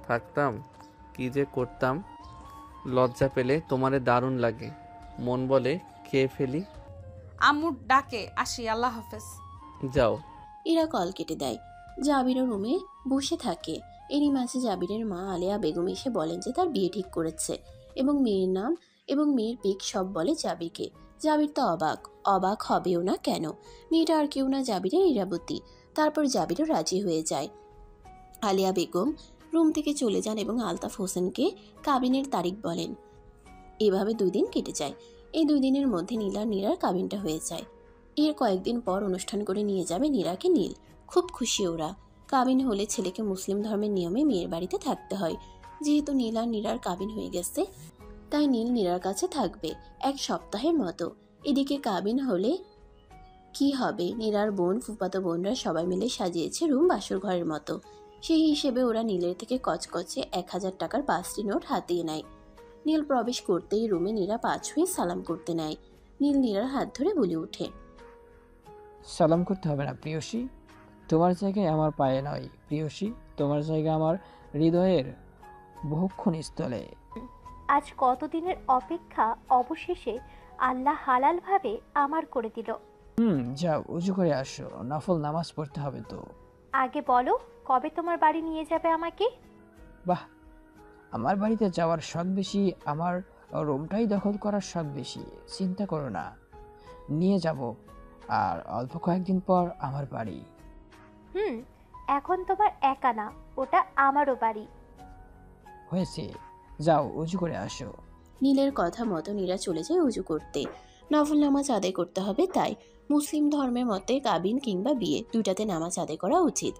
থাকতাম কি যে করতাম। লজ্জা পেলে তোমারে দারুণ লাগে, মন বলে খেয়ে ফেলি। আম্মু ডাকে, আসি, আল্লাহ হাফেজ। যাও। এরা কল কেটে দেয়। জাবিরের রুমে বসে থাকে। এরই মাঝে জাবিরের মা আলিয়া বেগম এসে বলেন যে তার বিয়ে ঠিক করেছে এবং মেয়ের নাম এবং মেয়ের পিক সব বলে জাবিরকে। জাবির তো অবাক হবেও না কেন, মেয়েটা আর কেউ না জাবিরের ইরাবতী। তারপর জাবিরও রাজি হয়ে যায়। আলিয়া বেগম রুম থেকে চলে যান এবং আলতাফ হোসেনকে কাবিনের তারিখ বলেন। এভাবে 2 দিন কেটে যায়। এই 2 দিনের মধ্যে নীরার কাবিনটা হয়ে যায়। এর কয়েকদিন পর অনুষ্ঠান করে নিয়ে যাবে নীরাকে নীল। খুব খুশি ওরা। কাবিন হলে ছেলেকে মুসলিম ধর্মের নিয়মে মেয়ের বাড়িতে থাকতে হয়। যেহেতু নীল আর নীরার কাবিন হয়ে গেছে তাই নীল নীরার কাছে থাকবে 1 সপ্তাহের মতো। এদিকে কাবিন হলে কি হবে, নীরার বোন ফুফাতো বোনরা সবাই মিলে সাজিয়েছে রুম বাসর ঘরের মতো। সেই হিসেবে ওরা নীলের থেকে কচকচে 1000 টাকার 5টি নোট হাতিয়ে নেয়। নীল প্রবেশ করতেই রুমে নীরা পা ছুঁয়ে সালাম করতে নেয়। নীল নীরার হাত ধরে বলে ওঠে, সালাম করতে হবে না প্রিয়সী, তোমার জায়গায় আমার পায়ে নয় প্রিয়সী, তোমার জায়গা আমার হৃদয়ের বহুক্ষণ স্থলে। আজ কতদিনের অপেক্ষা অবশেষে আল্লাহ হালালভাবে আমার করে দিল। যাও উজু করে আসো, নফল নামাজ পড়তে হবে তো। আগে বলো, কবে তোমার বাড়ি নিয়ে যাবে আমাকে? বাহ, আমার বাড়িতে যাওয়ার শখ বেশি, আমার রুমটাই দখল করার শখ বেশি। চিন্তা করো না, নিয়ে যাব। আর অল্প কয়েকদিন পর আমার বাড়ি। এখন তোমার একা না, ওটা আমারও বাড়ি। হয়েছে, যাও উজু করে আসো। নীলের কথা মতো নীরা চলে যায় উজু করতে। নফল নামাজ আদায় করতে হবে, তাই মুসলিম ধর্মের মতে কাবিন কিংবা বিয়ে দুইটাতে নামাজ আদায় করা উচিত।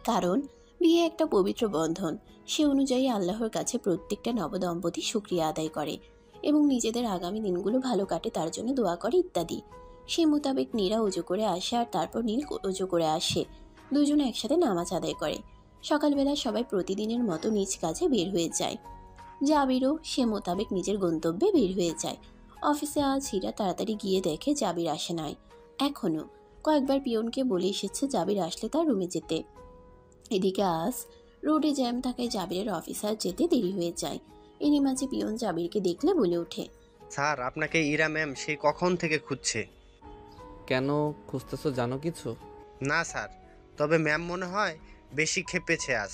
কারণ বিয়ে একটা পবিত্র বন্ধন। সে অনুযায়ী আল্লাহর কাছে প্রত্যেকটা নবদম্পতি শুকরিয়া আদায় করে এবং নিজেদের আগামী দিনগুলো ভালো কাটে তার জন্য দোয়া করে ইত্যাদি। সে মোতাবেক নীরা উজু করে আসে আর তারপর নীল উজু করে আসে। দুজনে একসাথে নামাজ আদায় করে। সকালবেলা সবাই প্রতিদিনের মতো নিজ কাজে বের হয়ে যায়। জাবিরও সে মোতাবেক নিজের গন্তব্যে বের হয়ে যায়। অফিসে আজ হীরা তাড়াতাড়ি গিয়ে দেখে জাবির আসে নাই এখনও। কয়েকবার পিয়নকে বলে এসেছে জাবির আসলে তার রুমে যেতে। এদিকে আজ রোডে জ্যাম থাকায় জাবিরের অফিসার যেতে দেরি হয়ে যায়। এরই মাঝে পিয়ন জাবিরকে দেখলে বলে ওঠে, স্যার আপনাকে ইরা ম্যাম সে কখন থেকে খুঁজছে। কেন খুঁজতেছো জানো কিছু? না স্যার, তবে ম্যাম মনে হয় বেশি খেপেছে আজ।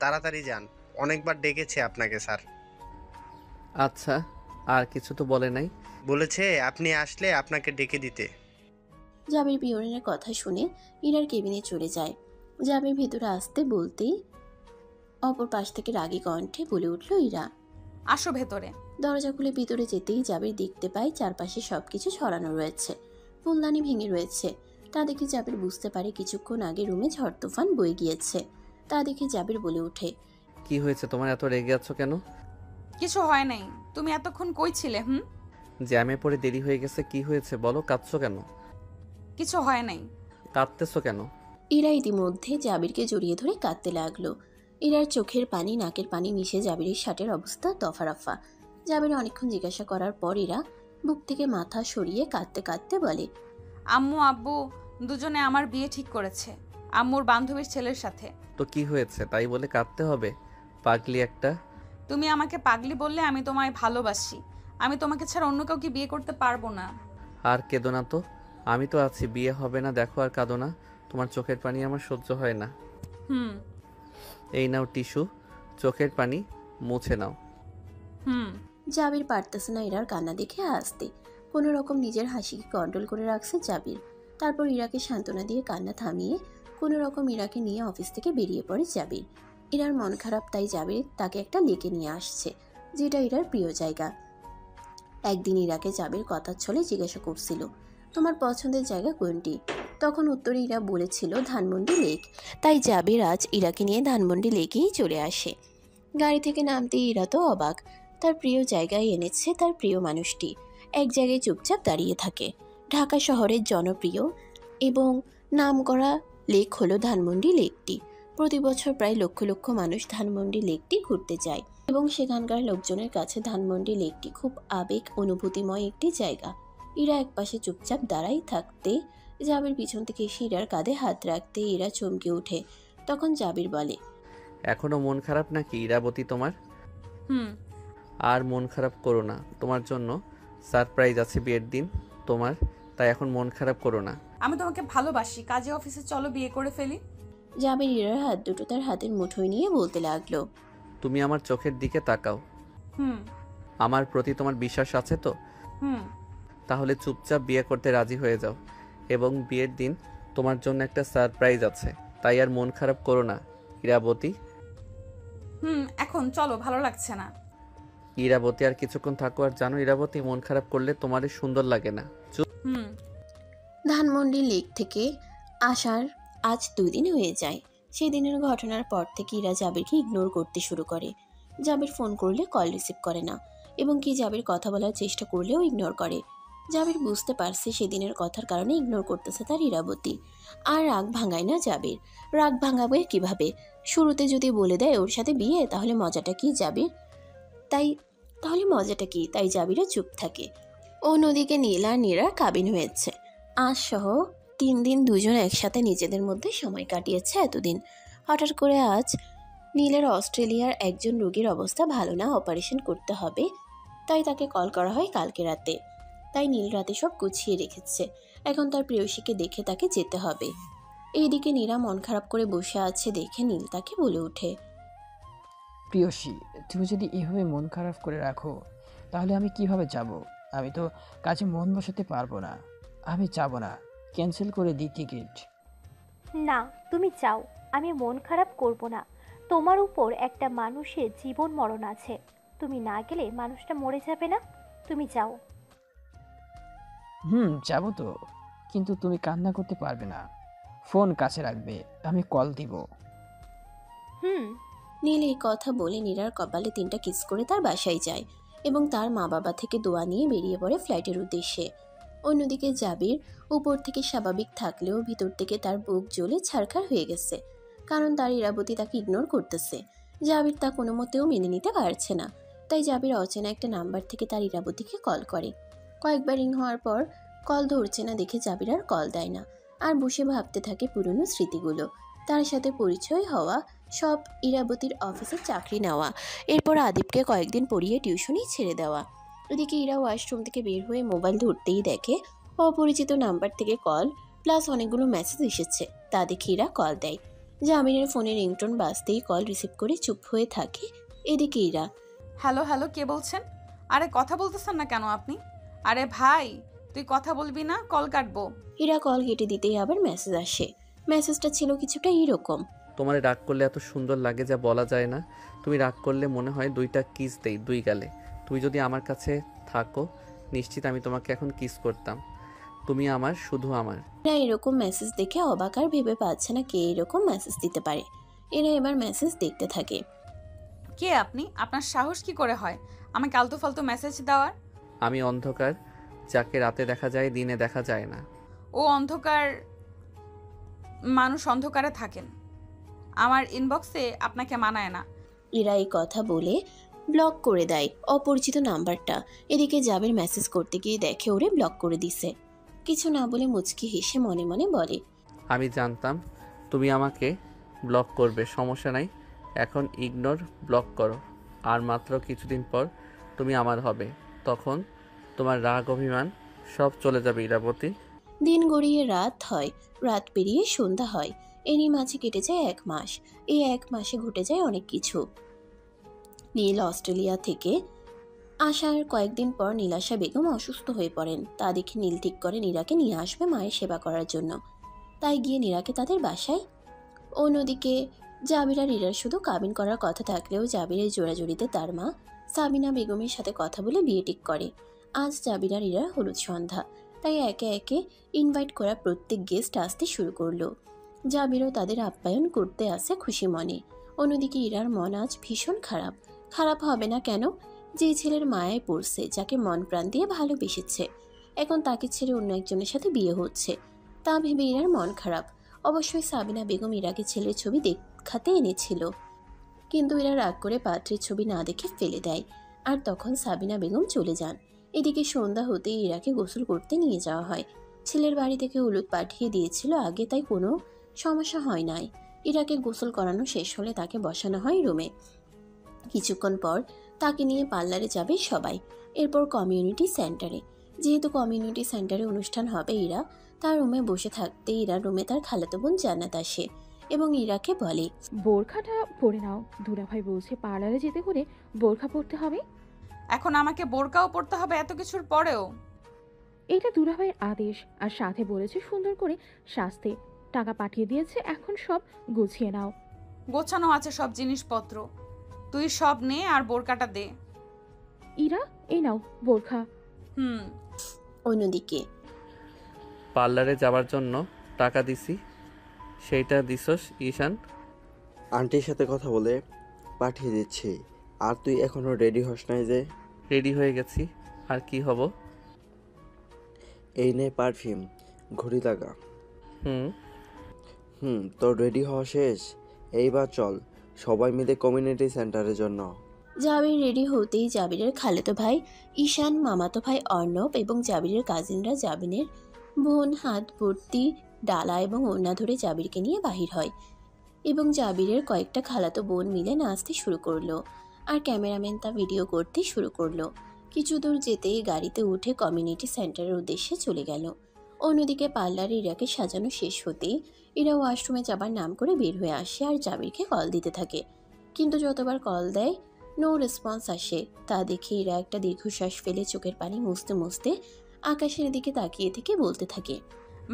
তাড়াতাড়ি যান, অনেকবার ডেকেছে আপনাকে স্যার। আচ্ছা, আর কিছু তো বলে নাই? বলেছে আপনি আসলে আপনাকে ডেকে দিতে। জাবির পিয়নের কথা শুনে ইরার কেবিনে চলে যায়। জাবির ভেতরে আসতে বলতেই অপর পাশ থেকে রাগী কণ্ঠে বলে উঠল ইরা, আসো ভেতরে। দরজা খুলে ভিতরে যেতেই জাবির দেখতে পায় চারপাশে সবকিছু ছড়ানো রয়েছে, ফুলদানি ভেঙে রয়েছে। তা দেখে জাবির বুঝতে পারে কিছুক্ষণ আগে রুমে ঝড় তুফান বয়ে গিয়েছে। তা দেখে জাবির বলে ওঠে, কি হয়েছে তোমার, এত রেগে আছো কেন? কিছু হয় নাই, তুমি এতক্ষণ কই ছিলে? জ্যামে পড়ে দেরি হয়ে গেছে। কি হয়েছে বলো, কাঁদছো কেন? কিছু হয় নাই। কাঁদতেছো কেন? ইরা ইতিমধ্যে জাবিরকে জড়িয়ে ধরে কাঁদতে লাগলো। ইরার চোখের পানি নাকের পানি মিশে জাবিরের শার্টের অবস্থা দফারফা। জাবির অনেকক্ষণ জিজ্ঞাসা করার পর ইরা বুক থেকে মাথা সরিয়ে কাঁদতে কাঁদতে বলে, আম্মু আব্বু দুজনে আমার বিয়ে ঠিক করেছে আম্মুর বান্ধবীর ছেলের সাথে। তো কি হয়েছে তাই বলে কাঁদতে হবে? পাগলি একটা। তুমি আমাকে পাগলি বললে আমি তোমায় ভালোবাসি। আমি তোমাকে ছাড়া অন্য কাউকে বিয়ে করতে পারবো না। আর কেঁদো না তো, আমি তো আছি, বিয়ে হবে না দেখো, আর কাঁদো না। তোমার চোখের পানি আমার সহ্য হয় না। এই নাও টিস্যু, চোখের পানি মুছে নাও। জাবির পারতেছে না ইরার কান্না দেখে হাসতে। কোনো রকম নিজের হাসিকে কন্ট্রোল করে রাখছে জাবির। তারপর ইরাকে সান্ত্বনা দিয়ে কান্না থামিয়ে কোনো রকম ইরাকে নিয়ে অফিস থেকে বেরিয়ে পড়ে জাবির। ইরার মন খারাপ, তাই জাবির তাকে একটা লেকে নিয়ে আসছে, যেটা ইরার প্রিয় জায়গা। একদিন ইরাকে জাবির কথার ছলে জিজ্ঞাসা করছিল, তোমার পছন্দের জায়গা কোনটি? তখন উত্তরে ইরা বলেছিল ধানমন্ডি লেক। তাই জাবির আজ ইরাকে নিয়ে ধানমন্ডি লেকেই চলে আসে। গাড়ি থেকে নামতে ইরা তো অবাক। তার প্রিয় জায়গায় এনেছে তার প্রিয় মানুষটি। এক জায়গায় চুপচাপ দাঁড়িয়ে থাকে। ঢাকা শহরের জনপ্রিয় এবং নামকরা লেক হলো ধানমন্ডি লেকটি। প্রতি বছর প্রায় লক্ষ লক্ষ মানুষ ধানমন্ডি লেকটি ঘুরতে যায় এবং সেখানকার লোকজনের কাছে ধানমন্ডি লেকটি খুব আবেগ অনুভূতিময় একটি জায়গা। ইরা একপাশে চুপচাপ দাঁড়াই থাকতে জাবির পিছন থেকে এসে ইরার কাঁধে হাত রাখতে ইরা চমকে ওঠে। তখন জাবির বলে, এখনো মন খারাপ নাকি ইরাবতী তোমার? আর মন খারাপ করো না, তোমার জন্য সারপ্রাইজ আছে বিয়ের দিন তোমার, তাই এখন মন খারাপ করো না। আমি তোমাকে ভালোবাসি, কাজে অফিসে চলো বিয়ে করে ফেলি। জাবির ইরার হাত দুটো তার হাতের মুঠোয় নিয়ে বলতে লাগলো, তুমি আমার চোখের দিকে তাকাও। আমার প্রতি তোমার বিশ্বাস আছে তো? তাহলে চুপচাপ বিয়ে করতে রাজি হয়ে যাও, এবং বিয়ের দিন তোমার জন্য একটা সারপ্রাইজ আছে, তাই আর মন খারাপ করো না ইরাবতী। এখন চলো, ভালো লাগছে না। ইরাবতী আর কিছুক্ষণ থাকো। আর জানো ইরাবতী, মন খারাপ করলে তোমারই সুন্দর লাগে না। ধানমন্ডি লেক থেকে আসার আজ 2 দিন হয়ে যায়। সেই দিনের ঘটনার পর থেকে ইরা জাবিরকে ইগনোর করতে শুরু করে। জাবির ফোন করলে কল রিসিভ করে না, এবং কি জাবির কথা বলার চেষ্টা করলেও ইগনোর করে। জাবির বুঝতে পারছে সেদিনের কথার কারণে ইগনোর করতেছে তার ইরাবতী। আর রাগ ভাঙায় না জাবির। রাগ ভাঙাবে কিভাবে? শুরুতে যদি বলে দেয় ওর সাথে বিয়ে, তাহলে মজাটা কি জাবির? তাই জাবিরও চুপ থাকে। অন্যদিকে নীল আর নীরা কাবিন হয়েছে। আজ সহ 3 দিন দুজন একসাথে নিজেদের মধ্যে সময় কাটিয়েছে এতদিন। হঠাৎ করে আজ নীলের অস্ট্রেলিয়ার একজন রোগীর অবস্থা ভালো না, অপারেশন করতে হবে, তাই তাকে কল করা হয় কালকে রাতে। তাই নীল রাতে সব গুছিয়ে রেখেছে। এখন তার প্রেয়সীকে দেখে তাকে যেতে হবে। এইদিকে নীরা মন খারাপ করে বসে আছে দেখে নীল তাকে বলে ওঠে, প্রিয়সী, তুমি যদি এভাবে মন খারাপ করে রাখো তাহলে আমি কিভাবে যাব? আমি তো কাজে মন বসাতে পারবো না। আমি যাব না, ক্যান্সেল করে দিই টিকিট। না, তুমি যাও, আমি মন খারাপ করব না। তোমার উপর একটা মানুষের জীবন মরণ আছে, তুমি না গেলে মানুষটা মরে যাবে না। তুমি যাও। যাব তো, কিন্তু তুমি কান্না করতে পারবে না। ফোন কাছে রাখবে, আমি কল দিব। নীল এই কথা বলে নীরার কপালে 3টা কিস করে তার বাসায় যায় এবং তার মা বাবা থেকে দোয়া নিয়ে বেরিয়ে পড়ে ফ্লাইটের উদ্দেশ্যে। অন্যদিকে জাবির উপর থেকে স্বাভাবিক থাকলেও ভিতর থেকে তার বুক জ্বলে ছারখার হয়ে গেছে, কারণ তার ইরাবতী তাকে ইগনোর করতেছে। জাবির তা কোনো মতেও মেনে নিতে পারছে না, তাই জাবির অচেনা একটা নাম্বার থেকে তার ইরাবতীকে কল করে। কয়েকবার রিং হওয়ার পর কল ধরছে না দেখে জাবির আর কল দেয় না, আর বসে ভাবতে থাকে পুরনো স্মৃতিগুলো, তার সাথে পরিচয় হওয়া, সব ইরাবতীর অফিসে চাকরি নেওয়া, এরপর আদিবকে কয়েকদিন পড়িয়ে টিউশনই ছেড়ে দেওয়া। এদিকে ইরা ওয়াশরুম থেকে বের হয়ে মোবাইল ধরতেই দেখে অপরিচিত নাম্বার থেকে কল প্লাস অনেকগুলো মেসেজ এসেছে। তা দেখে ইরা কল দেয়। জামিনের ফোনে রিংটোন বাজতেই কল রিসিভ করে চুপ হয়ে থাকে। এদিকে ইরা, হ্যালো হ্যালো, কে বলছেন? আরে কথা বলতেছেন না কেন আপনি? আরে ভাই, তুই কথা বলবি না, কল কাটবো। ইরা কল কেটে দিতেই আবার মেসেজ আসে। মেসেজটা ছিল কিছুটা এরকম: তোমার রাগ করলে এত সুন্দর লাগে যা বলা যায় না। তুমি রাগ করলে মনে হয় 2টা কিস দেই 2 গালে। তুমি যদি আমার কাছে থাকো নিশ্চিত আমি তোমাকে এখন কিস করতাম। তুমি আমার, শুধু আমার। এরা এরকম মেসেজ দেখে অবাক আর ভেবে পাচ্ছে না কে এরকম মেসেজ দিতে পারে। এরা এবার মেসেজ দেখতে থাকে। কে আপনি? আপনার সাহস কি করে হয় আমাকে আলতু ফালতু মেসেজ দেওয়ার? আমি অন্ধকার, যাকে রাতে দেখা যায় দিনে দেখা যায় না। ও অন্ধকার? মানুষ অন্ধকারে থাকেন, আমার ইনবক্সে আপনাকে মানায় না। ইরা এই কথা বলে ব্লক করে দেয় অপরিচিত নাম্বারটা। এদিকে জাবির মেসেজ করতে গিয়ে দেখে ওরে ব্লক করে দিছে। কিছু না বলে মুচকি হেসে মনে মনে বলে, আমি জানতাম তুমি আমাকে ব্লক করবে, সমস্যা নাই, এখন ইগনোর ব্লক করো। আর মাত্র কিছুদিন পর তুমি আমার হবে, তখন তোমার রাগ অভিমান সব চলে যাবে ইরাবতী। দিন গড়িয়ে রাত হয়, রাত পেরিয়ে সন্ধ্যা হয়। এরই মাঝে কেটে যায় 1 মাস। এই 1 মাসে ঘটে যায় অনেক কিছু। নীল অস্ট্রেলিয়া থেকে আসার কয়েকদিন পর নীলাশা বেগম অসুস্থ হয়ে পড়েন। তা দেখে নীল ঠিক করে নীরাকে নিয়ে আসবে মায়ের সেবা করার জন্য। তাই গিয়ে নীরাকে তাদের বাসায়। অন্যদিকে জাবির আর ইরার শুধু কাবিন করার কথা থাকলেও জাবিরের জোড়াজুড়িতে তার মা সাবিনা বেগমের সাথে কথা বলে বিয়ে ঠিক করে। আজ জাবির আর ইরার হলুদ সন্ধ্যা, তাই একে একে ইনভাইট করা প্রত্যেক গেস্ট আসতে শুরু করলো। জাবিরও তাদের আপ্যায়ন করতে আসে খুশি মনে। অন্যদিকে ইরার মন আজ ভীষণ খারাপ। খারাপ হবে না কেন? যে ছেলের মায়ায় পড়ছে, যাকে মন প্রাণ দিয়ে ভালোবেসেছে, এখন তাকে ছেড়ে অন্য একজনের সাথে বিয়ে হচ্ছে, তা ভেবে ইরার মন খারাপ। অবশ্যই সাবিনা বেগম ইরাকে ছেলের ছবি দেখাতে এনেছিল, কিন্তু এরা রাগ করে পাত্রের ছবি না দেখে ফেলে দেয়। আর তখন সাবিনা বেগম চলে যান। এদিকে সন্ধ্যা হতেই ইরাকে গোসল করতে নিয়ে যাওয়া হয়। ছেলের বাড়ি থেকে হলুদ পাঠিয়ে দিয়েছিল আগে, তাই কোনো সমস্যা হয় নাই। ইরাকে গোসল করানো শেষ হলে তাকে বসানো হয় রুমে। কিছুক্ষণ পর তাকে নিয়ে পার্লারে যাবে সবাই, এরপর কমিউনিটি সেন্টারে। যেহেতু কমিউনিটি সেন্টারে অনুষ্ঠান হবে, ইরা তার রুমে বসে থাকতে ইরার রুমে তার খালাতো বোন জান্নাত আসে এবং ইরাকে বলে, বোরখাটা পরে নাও, দুলাভাই বলছে পার্লারে যেতে হলে বোরখা পরতে হবে। এখন আমাকে বোরকাও পরতে হবে এত কিছুর পরেও? এটা দুলাভাইয়ের আদেশ, আর সাথে বলেছে সুন্দর করে সাজতে। টাকা পাঠিয়ে দিয়েছে, এখন সব গুছিয়ে নাও। গোছানো আছে সব জিনিসপত্র, তুই সব নে আর বোরকাটা দে। ইরা, এই নাও বোরখা। অন্যদিকে পার্লারে যাওয়ার জন্য টাকা দিছি, সেইটা দিছস ঈশান? আন্টির সাথে কথা বলে পাঠিয়ে দিচ্ছি। আর তুই এখনো রেডি হস নাই যে? রেডি হয়ে গেছি, আর কি হব? এই নে পারফিউম, ঘড়ি লাগা। তোর রেডি হওয়া শেষ, এইবার চল সবাই মিলে কমিউনিটি সেন্টারের জন্য। জাবির রেডি হতেই জাবিরের খালাতো ভাই ঈশান, মামাতো ভাই অর্ণব এবং জাবিরের কাজিনরা জাবিনের বোন হাত ভর্তি ডালা এবং ওড়না ধরে জাবিরকে নিয়ে বাহির হয় এবং জাবিরের কয়েকটা খালাতো বোন মিলে নাচতে শুরু করলো আর ক্যামেরাম্যান তা ভিডিও করতে শুরু করলো। কিছু দূর যেতেই গাড়িতে উঠে কমিউনিটি সেন্টারের উদ্দেশ্যে চলে গেল। অন্যদিকে পার্লারে ইরাকে সাজানো শেষ হতেই ইরা ওয়াশরুমে যাবার নাম করে বের হয়ে আসে আর জাবিরকে কল দিতে থাকে, কিন্তু যতবার কল দেয় নো রেসপন্স আসে। তা দেখে ইরা একটা দীর্ঘশ্বাস ফেলে চোখের পানি মুছতে মুছতে আকাশের দিকে তাকিয়ে থেকে বলতে থাকে,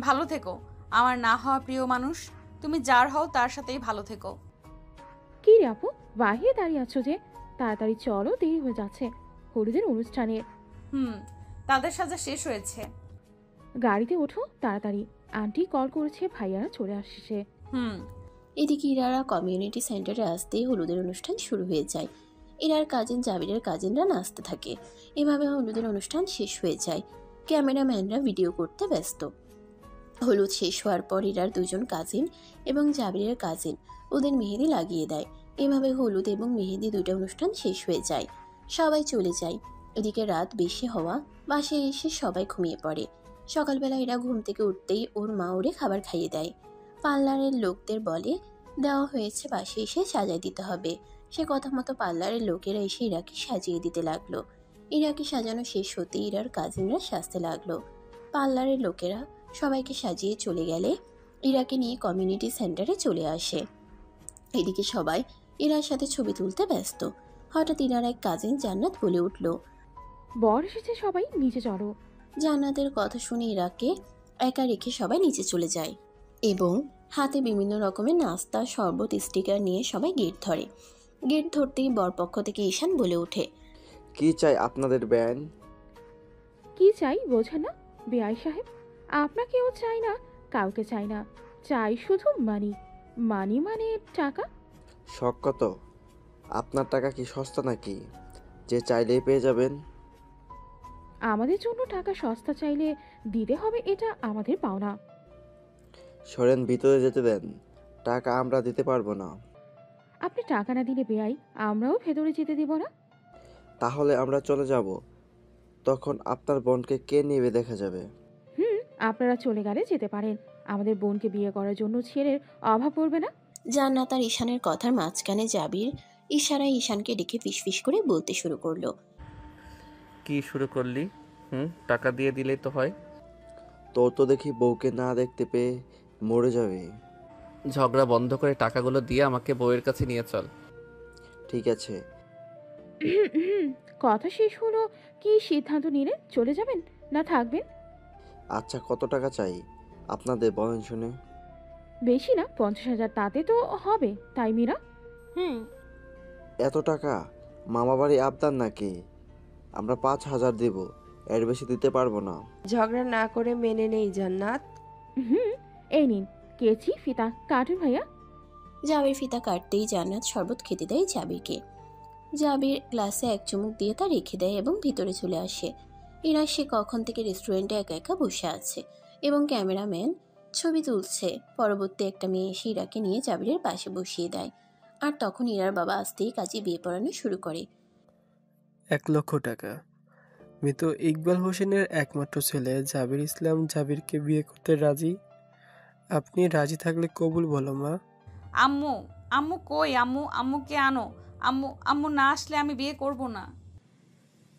ভালো থেকো আমার না হওয়া প্রিয় মানুষ, তুমি যার হও তার সাথেই ভালো থেকো। কি রে আপু, বাহিরে দাঁড়িয়ে আছো যে? তাড়াতাড়ি চলো, দেরি হয়ে যাচ্ছে হলুদের অনুষ্ঠানে। তাদের সাজা শেষ হয়েছে। গাড়িতে ওঠো তাড়াতাড়ি, আন্টি কল করেছে, ভাইয়ারা চলে আসছে। এদিকে ইরারা কমিউনিটি সেন্টারে আসতেই হলুদের অনুষ্ঠান শুরু হয়ে যায়। ইরার কাজিন জাবিরের কাজিনরা নাচতে থাকে। এভাবে হলুদের অনুষ্ঠান শেষ হয়ে যায়। ক্যামেরাম্যানরা ভিডিও করতে ব্যস্ত। হলুদ শেষ হওয়ার পর ইরার দুজন কাজিন এবং জাবিরের কাজিন ওদের মেহেদি লাগিয়ে দেয়। এভাবে হলুদ এবং মেহেদি দুইটা অনুষ্ঠান শেষ হয়ে যায়। সবাই চলে যায়। এদিকে রাত বেশি হওয়া, বাসায় এসে সবাই ঘুমিয়ে পড়ে। সকালবেলা এরা ঘুম থেকে উঠতেই ওর মা ওরে খাবার খাইয়ে দেয়। পার্লারের লোকদের বলে দেওয়া হয়েছে, বাসায় এসে সাজায় দিতে হবে। সে কথা মতো পার্লারের লোকেরা এসে ইরাকে সাজিয়ে দিতে লাগলো। ইরাকে সাজানো শেষ হতে ইরার কাজিনরা সাজতে লাগলো। পার্লারের লোকেরা সবাইকে সাজিয়ে চলে গেলে ইরাকে নিয়ে কমিউনিটি সেন্টারে চলে আসে। এদিকে সবাই ইরার সাথে ছবি তুলতে ব্যস্ত। হঠাৎ ইরার এক কাজিন জান্নাত বলে উঠল, বর এসেছে, সবাই নিচে চলো। জান্নাতের কথা শুনে ইরাকে একা রেখে সবাই নিচে চলে যায় এবং হাতে বিভিন্ন রকমের নাস্তা, শরবত, স্টিকার নিয়ে সবাই গেট ধরে। গেট ধরতেই বরপক্ষ থেকে ঈশান বলে ওঠে, কি চাই আপনাদের ব্যান? কি চাই বোঝেন না বেআই সাহেব? আপনাকেও চাই না, কাউকে চাই না, চাই শুধু মানি। মানি মানে টাকা। শখ কত? আপনার টাকা কি সস্তা নাকি যে চাইলেই পেয়ে যাবেন? আমাদের জন্য টাকা সস্তা চাইলে দিতে হবে, এটা আমাদের পাওনা। সরেন, ভিতরে যেতে দেন, টাকা আমরা দিতে পারবো না। আপনি টাকা না দিলে বেআই আমরাও ভেতরে যেতে দিব না। তাহলে আমরা চলে যাব, তখন আপনার বোনকে কে নেবে দেখা যাবে। আপনারা চলে গেলে যেতে পারেন, আমাদের বোনকে বিয়ে করার জন্য ছেলের অভাব পড়বে না। জান্নাত আর ঈশানের কথার মাঝখানে জাবির ইশারায় ঈশানকে ডেকে ফিসফিস করে বলতে শুরু করলো, কি শুরু করলি? টাকা দিয়ে দিলেই তো হয়। তোর তো দেখি বউকে না দেখতে পেয়ে মরে যাবে। ঝগড়া বন্ধ করে টাকাগুলো দিয়ে আমাকে বউয়ের কাছে নিয়ে চল। ঠিক আছে। কথা শেষ হলো, কি সিদ্ধান্ত নিলে? চলে যাবেন না থাকবেন? আচ্ছা, কত টাকা চাই আপনাদের বলেন শুনে। বেশি না, 50,000, তাতে তো হবে, তাই মীরা? এত টাকা? মামা বাড়ি আবদার নাকি? আমরা 5,000 দেব, এর বেশি দিতে পারবো না। ঝগড়া না করে মেনে নেই জান্নাত। এই নিন কেচি, ফিতা কাটুন ভাইয়া। জাবির ফিতা কাটতেই জান্নাত শরবত খেতে দেয় জাবিরকে। জাবির গ্লাসে এক চুমুক দিয়ে তা রেখে দেয় এবং ভিতরে চলে আসে। ইরা সে কখন থেকে রেস্টুরেন্টে একা একা বসে আছে এবং ক্যামেরাম্যান ছবি তুলছে। পরবর্তী একটা মেয়ে এসে ইরাকে নিয়ে জাবিরের পাশে বসিয়ে দেয়। আর তখন ইরার বাবা আসতেই কাজে বিয়ে পড়ানো শুরু করে। 1 লক্ষ টাকা। মৃত ইকবাল হোসেনের একমাত্র ছেলে জাবির ইসলাম জাবিরকে বিয়ে করতে রাজি। আপনি রাজি থাকলে কবুল বলো মা। আম্মু, আম্মু কই? আম্মু, আম্মুকে আনো। আম্মু, আম্মু না আসলে আমি বিয়ে করব না।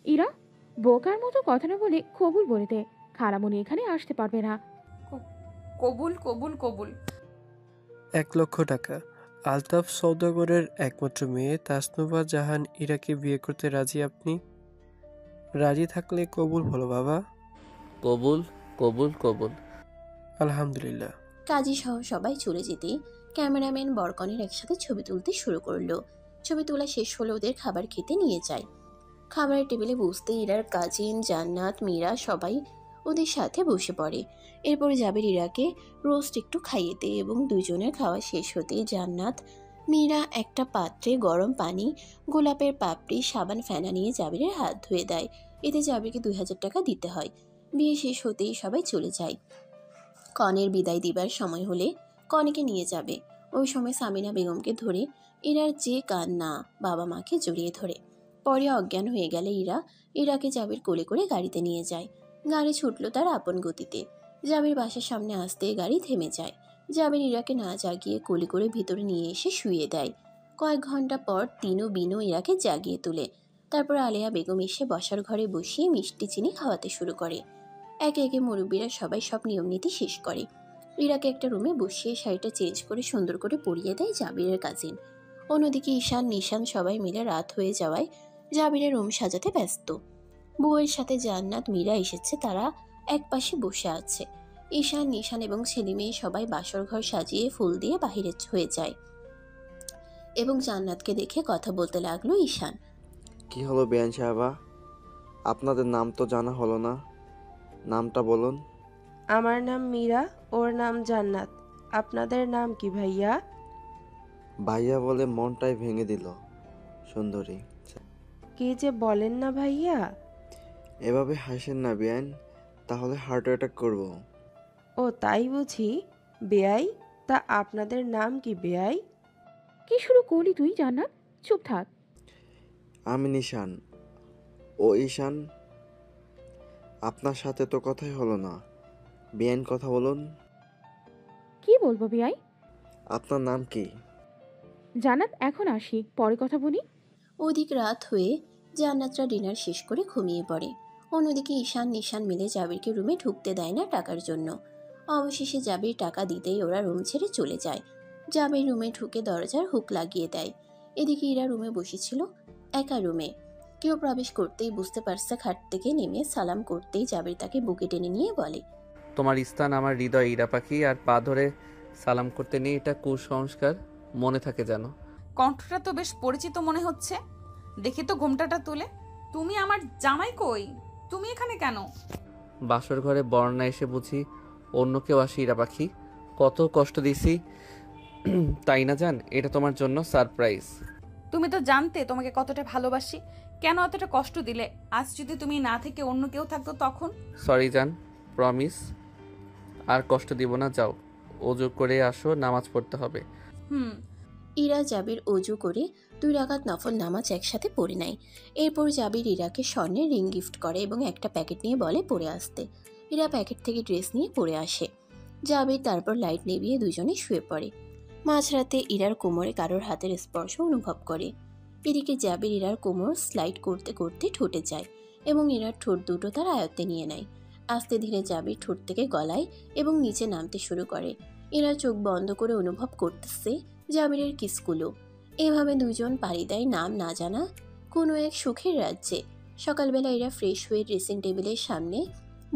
ইরা বোকার মতো কথা না বলে কবুল বলে দে, খালামণি এখানে আসতে পারবে না। কবুল, কবুল, কবুল। 1 লক্ষ টাকা। আলতাফ সওদাগরের একমাত্র মেয়ে তাসনুভা জাহান ইরাকে বিয়ে করতে রাজি। আপনি রাজি থাকলে কবুল বলো বাবা। কবুল, কবুল, কবুল। আলহামদুলিল্লাহ। কাজী সহ সবাই চলে যেতে ক্যামেরাম্যান বরকনের একসাথে ছবি তুলতে শুরু করলো। ছবি তোলা শেষ হলে ওদের খাবার খেতে নিয়ে যায়। খাবারের টেবিলে বসতে ইরার কাজিন জান্নাত, মীরা সবাই ওদের সাথে বসে পড়ে। এরপরে জাবির ইরাকে রোস্ট একটু খাইয়ে দেয় এবং দুজনের খাওয়া শেষ হতেই জান্নাত, মীরা একটা পাত্রে গরম পানি, গোলাপের পাপড়ি, সাবান, ফেনা নিয়ে জাবিরের হাত ধুয়ে দেয়। এতে জাবিরকে 2000 টাকা দিতে হয়। বিয়ে শেষ হতেই সবাই চলে যায়। কনের বিদায় দিবার সময় হলে কনেকে নিয়ে যাবে। ওই সময় সামিনা বেগমকে ধরে ইরার যে কান্না, বাবা মাকে জড়িয়ে ধরে। পরে অজ্ঞান হয়ে গেলে ইরাকে জাবির কোলে করে গাড়িতে নিয়ে যায়। গাড়ি ছুটল তার আপন গতিতে। জাবির বাসার সামনে আসতে গাড়ি থেমে যায়। জাবির ইরাকে না জাগিয়ে কোলে করে ভিতরে নিয়ে এসে শুইয়ে দেয়। কয়েক ঘন্টা পর তিনু বিনু ইরাকে জাগিয়ে তোলে। তারপর আলেয়া বেগম এসে বসার ঘরে বসিয়ে মিষ্টি চিনি খাওয়াতে শুরু করে। একে একে মুরব্বীরা সবাই সব নিয়ম নীতি শেষ করে। ইরাকে একটা রুমে বসিয়ে শাড়িটা চেঞ্জ করে সুন্দর করে পরিয়ে দেয় জাবিরের কাজিন। অন্যদিকে ঈশান, নিশান সবাই মিলে রাত হয়ে যাওয়ায় জাবিরের রুম সাজাতে ব্যস্ত। বউয়ের সাথে জান্নাত, মীরা এসেছে, তারা এক পাশে বসে আছে। ঈশান, নিশান এবং ছেলে মেয়ে সবাই বাসর ঘর সাজিয়ে ফুল দিয়ে বাহিরে হয়ে যায় এবং জান্নাতকে দেখে কথা বলতে লাগলো ঈশান। কি হলো বেয়ান সাহেবা, আপনাদের নাম তো জানা হলো না, নামটা বলুন। আমার নাম মীরা, ওর নাম জান্নাত। আপনাদের নাম কি ভাইয়া? ভাইয়া বলে মনটাই ভেঙে দিল সুন্দরী। কি যে বলেন না ভাইয়া। এভাবে হাসেন না বেয়ান, তাহলে হার্ট অ্যাটাক করব। ও তাই বুঝি? বেয়াই, তা আপনাদের নাম কি বেয়াই? কি শুরু করলি তুই জান্নাত? চুপ থাক। আমি নিশান। ও ঈশান। আপনার সাথে তো কথাই হলো না। বেআইন কথা বলুন। কি বলবো বিয়াই? আপনার নাম কি? জান্নাত, এখন আসি, পরে কথা বলি। ওদিক রাত হয়ে জান্নাতরা ডিনার শেষ করে ঘুমিয়ে পড়ে। অন্যদিকে ঈশান নিশান মিলে জাবিরকে রুমে ঢুকতে দেয় না টাকার জন্য। অবশেষে জাবির টাকা দিতেই ওরা রুম ছেড়ে চলে যায়। জাবির রুমে ঢুকে দরজার হুক লাগিয়ে দেয়। এদিকে ইরা রুমে বসেছিল, একা রুমে। কেউ প্রবেশ করতেই বুঝতে পারছে খাট থেকে নেমে সালাম করতেই জাবির তাকে বুকে টেনে নিয়ে বলে, তোমার স্থান আমার হৃদয় ইরা পাখি, আর পা ধরে সালাম করতে নেই, এটা কুসংস্কার, মনে থাকে জানো। কণ্ঠটা তো বেশ পরিচিত মনে হচ্ছে। দেখি তো ঘোমটাটা তুলে। তুমি আমার জামাই কই? তুমি এখানে কেন? বাসর ঘরে বর্ণা এসে বুঝি অন্য কেউ আসি ইরা পাখি? কত কষ্ট দিছি তাই না জান? এটা তোমার জন্য সারপ্রাইজ। তুমি তো জানতে তোমাকে কতটা ভালোবাসি, কেন এতটা কষ্ট দিলে? আজ যদি তুমি না থেকে অন্য কেউ থাকতো তখন? সরি জান, প্রমিস আর কষ্ট দিব না। যাও, ওযু করে আসো, নামাজ পড়তে হবে। ইরা জাবির অজু করে 2 রাকাত নফল নামাজ একসাথে পড়ে নেয়। এরপর জাবির ইরাকে স্বর্ণের রিং গিফট করে এবং একটা প্যাকেট নিয়ে বলে পরে আসতে। ইরা প্যাকেট থেকে ড্রেস নিয়ে পরে আসে। জাবির তারপর লাইট নিভিয়ে দুজনে শুয়ে পড়ে। মাঝরাতে ইরার কোমরে কারোর হাতের স্পর্শ অনুভব করে। এদিকে জাবির ইরার কোমর স্লাইড করতে করতে ঠোঁটে যায় এবং ইরার ঠোঁট দুটো তার আয়ত্তে নিয়ে নেয়। আস্তে ধীরে জাবির ঠোঁট থেকে গলায় এবং নিচে নামতে শুরু করে। ইরা চোখ বন্ধ করে অনুভব করতেছে জাবিরের কিসগুলো। এভাবে দুজন পাড়ি দেয় নাম না জানা কোনো এক সুখের রাজ্যে। সকালবেলা ইরা ফ্রেশ হয়ে ড্রেসিং টেবিলের সামনে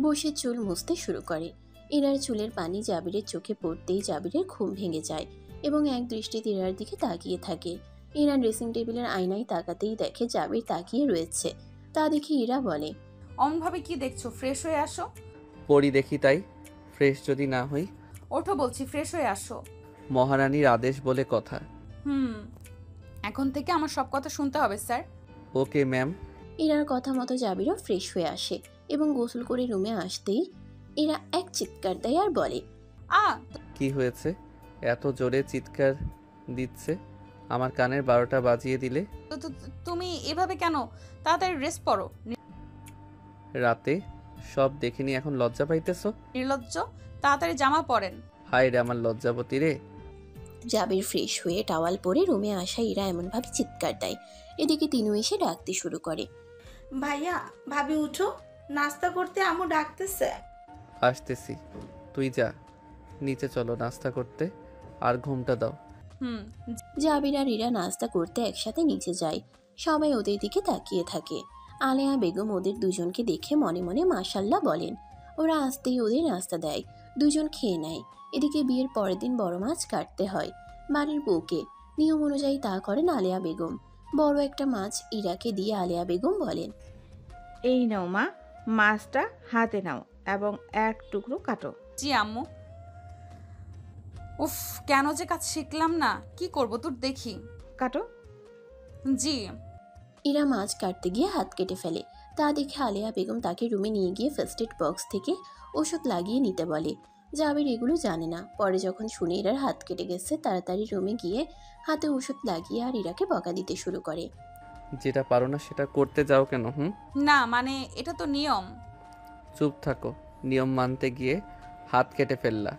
বসে চুল মুছতে শুরু করে। ইরার চুলের পানি জাবিরের চোখে পড়তেই জাবিরের ঘুম ভেঙে যায় এবং এক দৃষ্টিতে ইরার দিকে তাকিয়ে থাকে। ইরা ড্রেসিং টেবিলের আয়নায় তাকাতেই দেখে জাবির তাকিয়ে রয়েছে। তা দেখে ইরা বলে, অমনভাবে কি দেখছো? ফ্রেশ হয়ে আসো। পড়ি দেখি তাই? ফ্রেশ যদি না হই? ওঠো বলছি, ফ্রেশ হয়ে আসো। মহারানীর আদেশ বলে কথা। এখন থেকে আমার সব কথা শুনতে হবে স্যার। Okay ma'am. ইরার কথা মতো জাবিরও ফ্রেশ হয়ে আসে এবং গোসল করে রুমে আসতেই ইরা এক চিৎকার দেয় আর বলে, কি হয়েছে? এত জোরে চিৎকার দিচ্ছে? আমার কানের 12টা বাজিয়ে দিলে। তুমি এভাবে কেন? তাড়াতাড়ি রেস্ট পড়ো। রাতে সব দেখিনি, এখন লজ্জা পাইতেছো? নির্লজ্জ, তাড়াতাড়ি জামা পরেন। হায় রে আমার লজ্জাবতী রে। জাবির ফ্রেশ হয়ে টাওয়াল পরে রুমে আসা ইরা এমনভাবে চিৎকার দেয়। এদিকে তিনু এসে ডাকতে শুরু করে, ভাইয়া ভাবি উঠো, নাস্তা করতে আম্মু ডাকতেছে। আসতেছি, তুই যা, নিচে চলো নাস্তা করতে, আর ঘুমটা দাও। জাবির আর ইরা নাস্তা করতে একসাথে নিচে যায়। সবাই ওদের দিকে তাকিয়ে থাকে। আলেয়া বেগম ওদের দুজনকে দেখে মনে মনে মাশাল্লাহ বলেন। ওরা আসতেই ওদের নাস্তা দেয়, দুজন খেয়ে নেয়। এদিকে বিয়ের পরের দিন বড় মাছ কাটতে হয় বাড়ির বউকে। নিয়ম অনুযায়ী তা করেন আলেয়া বেগম। বড় একটা মাছ ইরাকে দিয়ে আলেয়া বেগম বলেন, এই নাও মা, মাছটা হাতে নাও এবং এক টুকরো কাটো। জি আম্মু। উফ, কেন যে কাজ শিখলাম না, কি করব তোর দেখি। কাটো। জি। ইরা মাছ কাটতে গিয়ে হাত কেটে ফেলে। তা দেখে আলেয়া বেগম তাকে রুমে নিয়ে গিয়ে ফার্স্ট এড বক্স থেকে ওষুধ লাগিয়ে নিতে বলে। জাবির এগুলো জানে না। পরে যখন শুনে ইরার হাত কেটে গেছে, তাড়াতাড়ি রুমে গিয়ে হাতে ওষুধ লাগিয়ে আর ইরাকে বকা দিতে শুরু করে। যেটা পারো না সেটা করতে যাও কেন? না মানে এটা তো নিয়ম। চুপ থাকো। নিয়ম মানতে গিয়ে হাত কেটে ফেললা,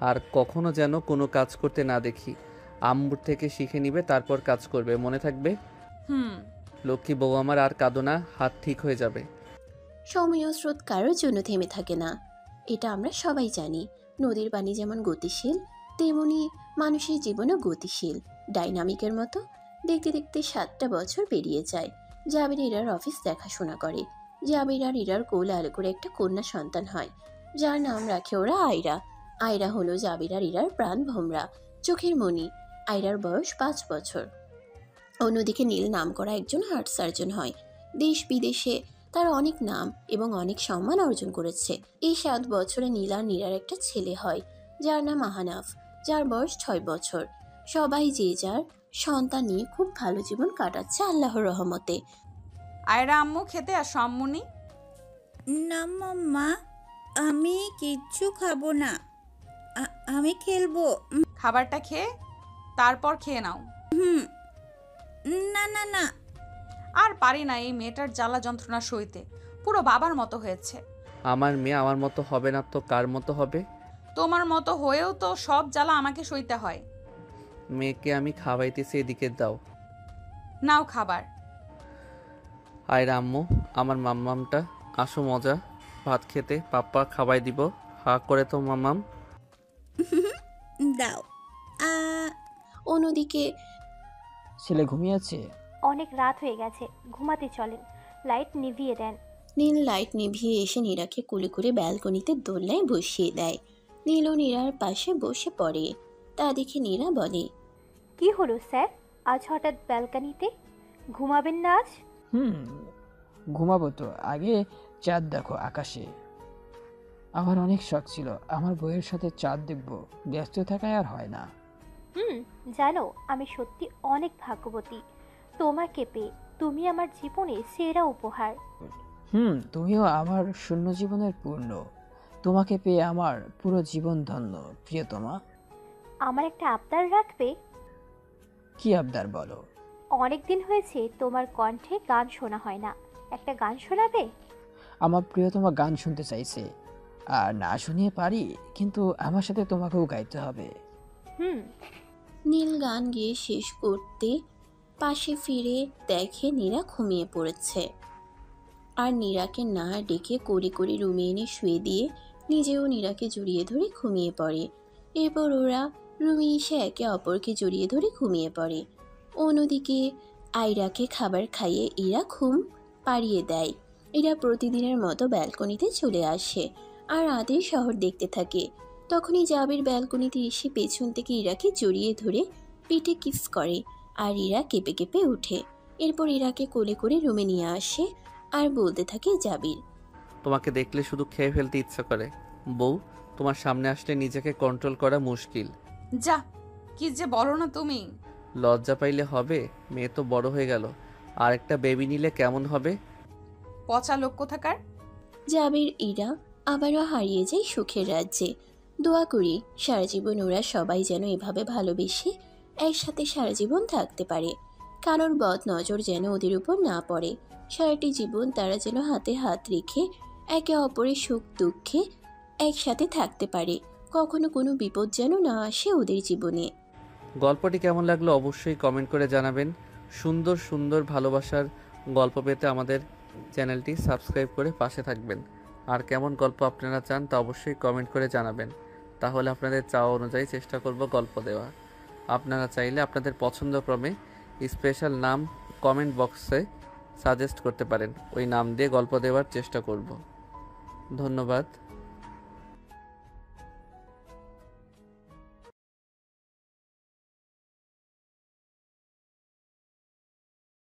আর কখনো যেন কোনো কাজ করতে না দেখি। আম্মুর থেকে শিখে নিবে, তারপর কাজ করবে, মনে থাকবে। লক্ষ্মী বউ আমার, আর কাঁদো না, হাত ঠিক হয়ে যাবে। সময় স্রোত কারোর জন্য থেমে থাকে না, এটা আমরা সবাই জানি। নদীর পানি যেমন গতিশীল, তেমনি মানুষের জীবনও গতিশীল, ডাইনামিকের মতো। দেখতে দেখতে 7টা বছর পেরিয়ে যায়। জাবির ইরার অফিস দেখাশোনা করে। জাবির আর ইরার কোলে আলো করে একটা কন্যা সন্তান হয়, যার নাম রাখে ওরা আয়রা। আয়রা হলো জাবির আর ইরার প্রাণ ভোমরা, চোখের মণি। আয়রার বয়স 5 বছর। অন্যদিকে নীল নাম করা একজন হার্ট সার্জন হয়। দেশ বিদেশে তার অনেক নাম এবং অনেক সম্মান অর্জন করেছে। এই 7 বছরে নীল আর নীরার একটা ছেলে হয়, যার নাম আহানাফ, যার বয়স 6 বছর। সবাই যে যার সন্তান নিয়ে খুব ভালো জীবন কাটাচ্ছে আল্লাহর রহমতে। আয়রা আম্মু খেতে আসো। আম্মুনি। না মাম্মা, আমি কিচ্ছু খাবো না, আমি খেলবো। খাবারটা খেয়ে তারপর খেয়ে নাও। না না না। আর পারি না এই মেয়েটার জ্বালা যন্ত্রণা সইতে, পুরো বাবার মতো হয়েছে। আমার মেয়ে আমার মতো হবে না তো কার মতো হবে? তোমার মতো হয়েও তো সব জ্বালা আমাকে সইতে হয়। মেয়েকে আমি খাওয়াইতেছি, এদিকে দাও। নাও খাবার। আয় আম্মু, আমার মাম্মামটা আসো মজা ভাত খেতে, পাপ্পা খাওয়াই দিব। হা করে তো মাম্মাম। দাও। অন্যদিকে ছেলে ঘুমিয়েছে। অনেক রাত হয়ে গেছে, ঘুমাতে চলেন। লাইট নিভিয়ে দেন। নীল লাইট নিভিয়ে এসে নীরাকে কুলে করে ব্যালকনিতে দোলনায় বসিয়ে দেয়। নীলও নীরার পাশে বসে পড়ে। তা দেখে নীরা বলে, কি হলো স্যার, আজ হঠাৎ ব্যালকনিতে? ঘুমাবেন না আজ? ঘুমাবো তো, আগে চাঁদ দেখো আকাশে। আমার অনেক শখ ছিল আমার বইয়ের সাথে চাঁদ দেখব, ব্যস্ত থাকায় আর হয় না। জানো আমি সত্যি অনেক ভাগ্যবতী তোমাকে পেয়ে। তুমি আমার জীবনে সেরা উপহার। তুমিও আমার শূন্য জীবনের পূর্ণ। তোমাকে পেয়ে আমার পুরো জীবন ধন্য প্রিয়তমা। আমার একটা আবদার রাখবে? কি আবদার বলো? অনেকদিন হয়েছে তোমার কণ্ঠে গান শোনা হয় না, একটা গান শোনাবে? আমার প্রিয়তমা গান শুনতে চাইছে, আর না শুনিয়ে পারি, কিন্তু আমার সাথে তোমাকেও গাইতে হবে। নীল গান গিয়ে শেষ করতে পাশে ফিরে দেখে নীরা ঘুমিয়ে পড়েছে। আর নীরাকে না ডেকে করে করে রুমে এনে শুয়ে দিয়ে নিজেও নীরাকে জড়িয়ে ধরে ঘুমিয়ে পড়ে। এরপর ওরা রুমে এসে একে অপরকে জড়িয়ে ধরে ঘুমিয়ে পড়ে। অন্যদিকে আয়রাকে খাবার খাইয়ে ইরা ঘুম পাড়িয়ে দেয়। ইরা প্রতিদিনের মতো ব্যালকনিতে চলে আসে আর রাতের শহর দেখতে থাকে। তখনই জাবির ব্যালকনিতে এসে পেছন থেকে ইরাকে জড়িয়ে ধরে পিঠে কিস করে আর ইরা কেঁপে কেঁপে ওঠে। এরপর ইরাকে কোলে করে রুমে নিয়ে আসে আর বলতে থাকে জাবির, তোমাকে দেখলে শুধু খেয়ে ফেলতে ইচ্ছা করে বউ, তোমার সামনে আসলে নিজেকে কন্ট্রোল করা মুশকিল। যা, কি যে বলো না তুমি। লজ্জা পাইলে হবে? মেয়ে তো বড় হয়ে গেল, আর একটা বেবি নিলে কেমন হবে? পচা লোক কোথাকার। জাবির ইরা আবারও হারিয়ে যায় সুখের রাজ্যে। দোয়া করি সারা জীবন ওরা সবাই যেন এভাবে ভালোবেসে একসাথে সারা জীবন থাকতে পারে। কারোর বদ নজর যেন ওদের উপর না পড়ে। সারাটি জীবন তারা যেন হাতে হাত রেখে একে অপরের সুখ দুঃখে একসাথে থাকতে পারে। কখনো কোনো বিপদ যেন না আসে ওদের জীবনে। গল্পটি কেমন লাগলো অবশ্যই কমেন্ট করে জানাবেন। সুন্দর সুন্দর ভালোবাসার গল্প পেতে আমাদের চ্যানেলটি সাবস্ক্রাইব করে পাশে থাকবেন। আর কেমন গল্প আপনারা চান তা অবশ্যই কমেন্ট করে জানাবেন, তাহলে আপনাদের চাওয়া অনুযায়ী চেষ্টা করব গল্প দেওয়া। আপনারা চাইলে আপনাদের পছন্দক্রমে স্পেশাল নাম কমেন্ট বক্সে সাজেস্ট করতে পারেন, ওই নাম দিয়ে গল্প দেওয়ার চেষ্টা করব। ধন্যবাদ।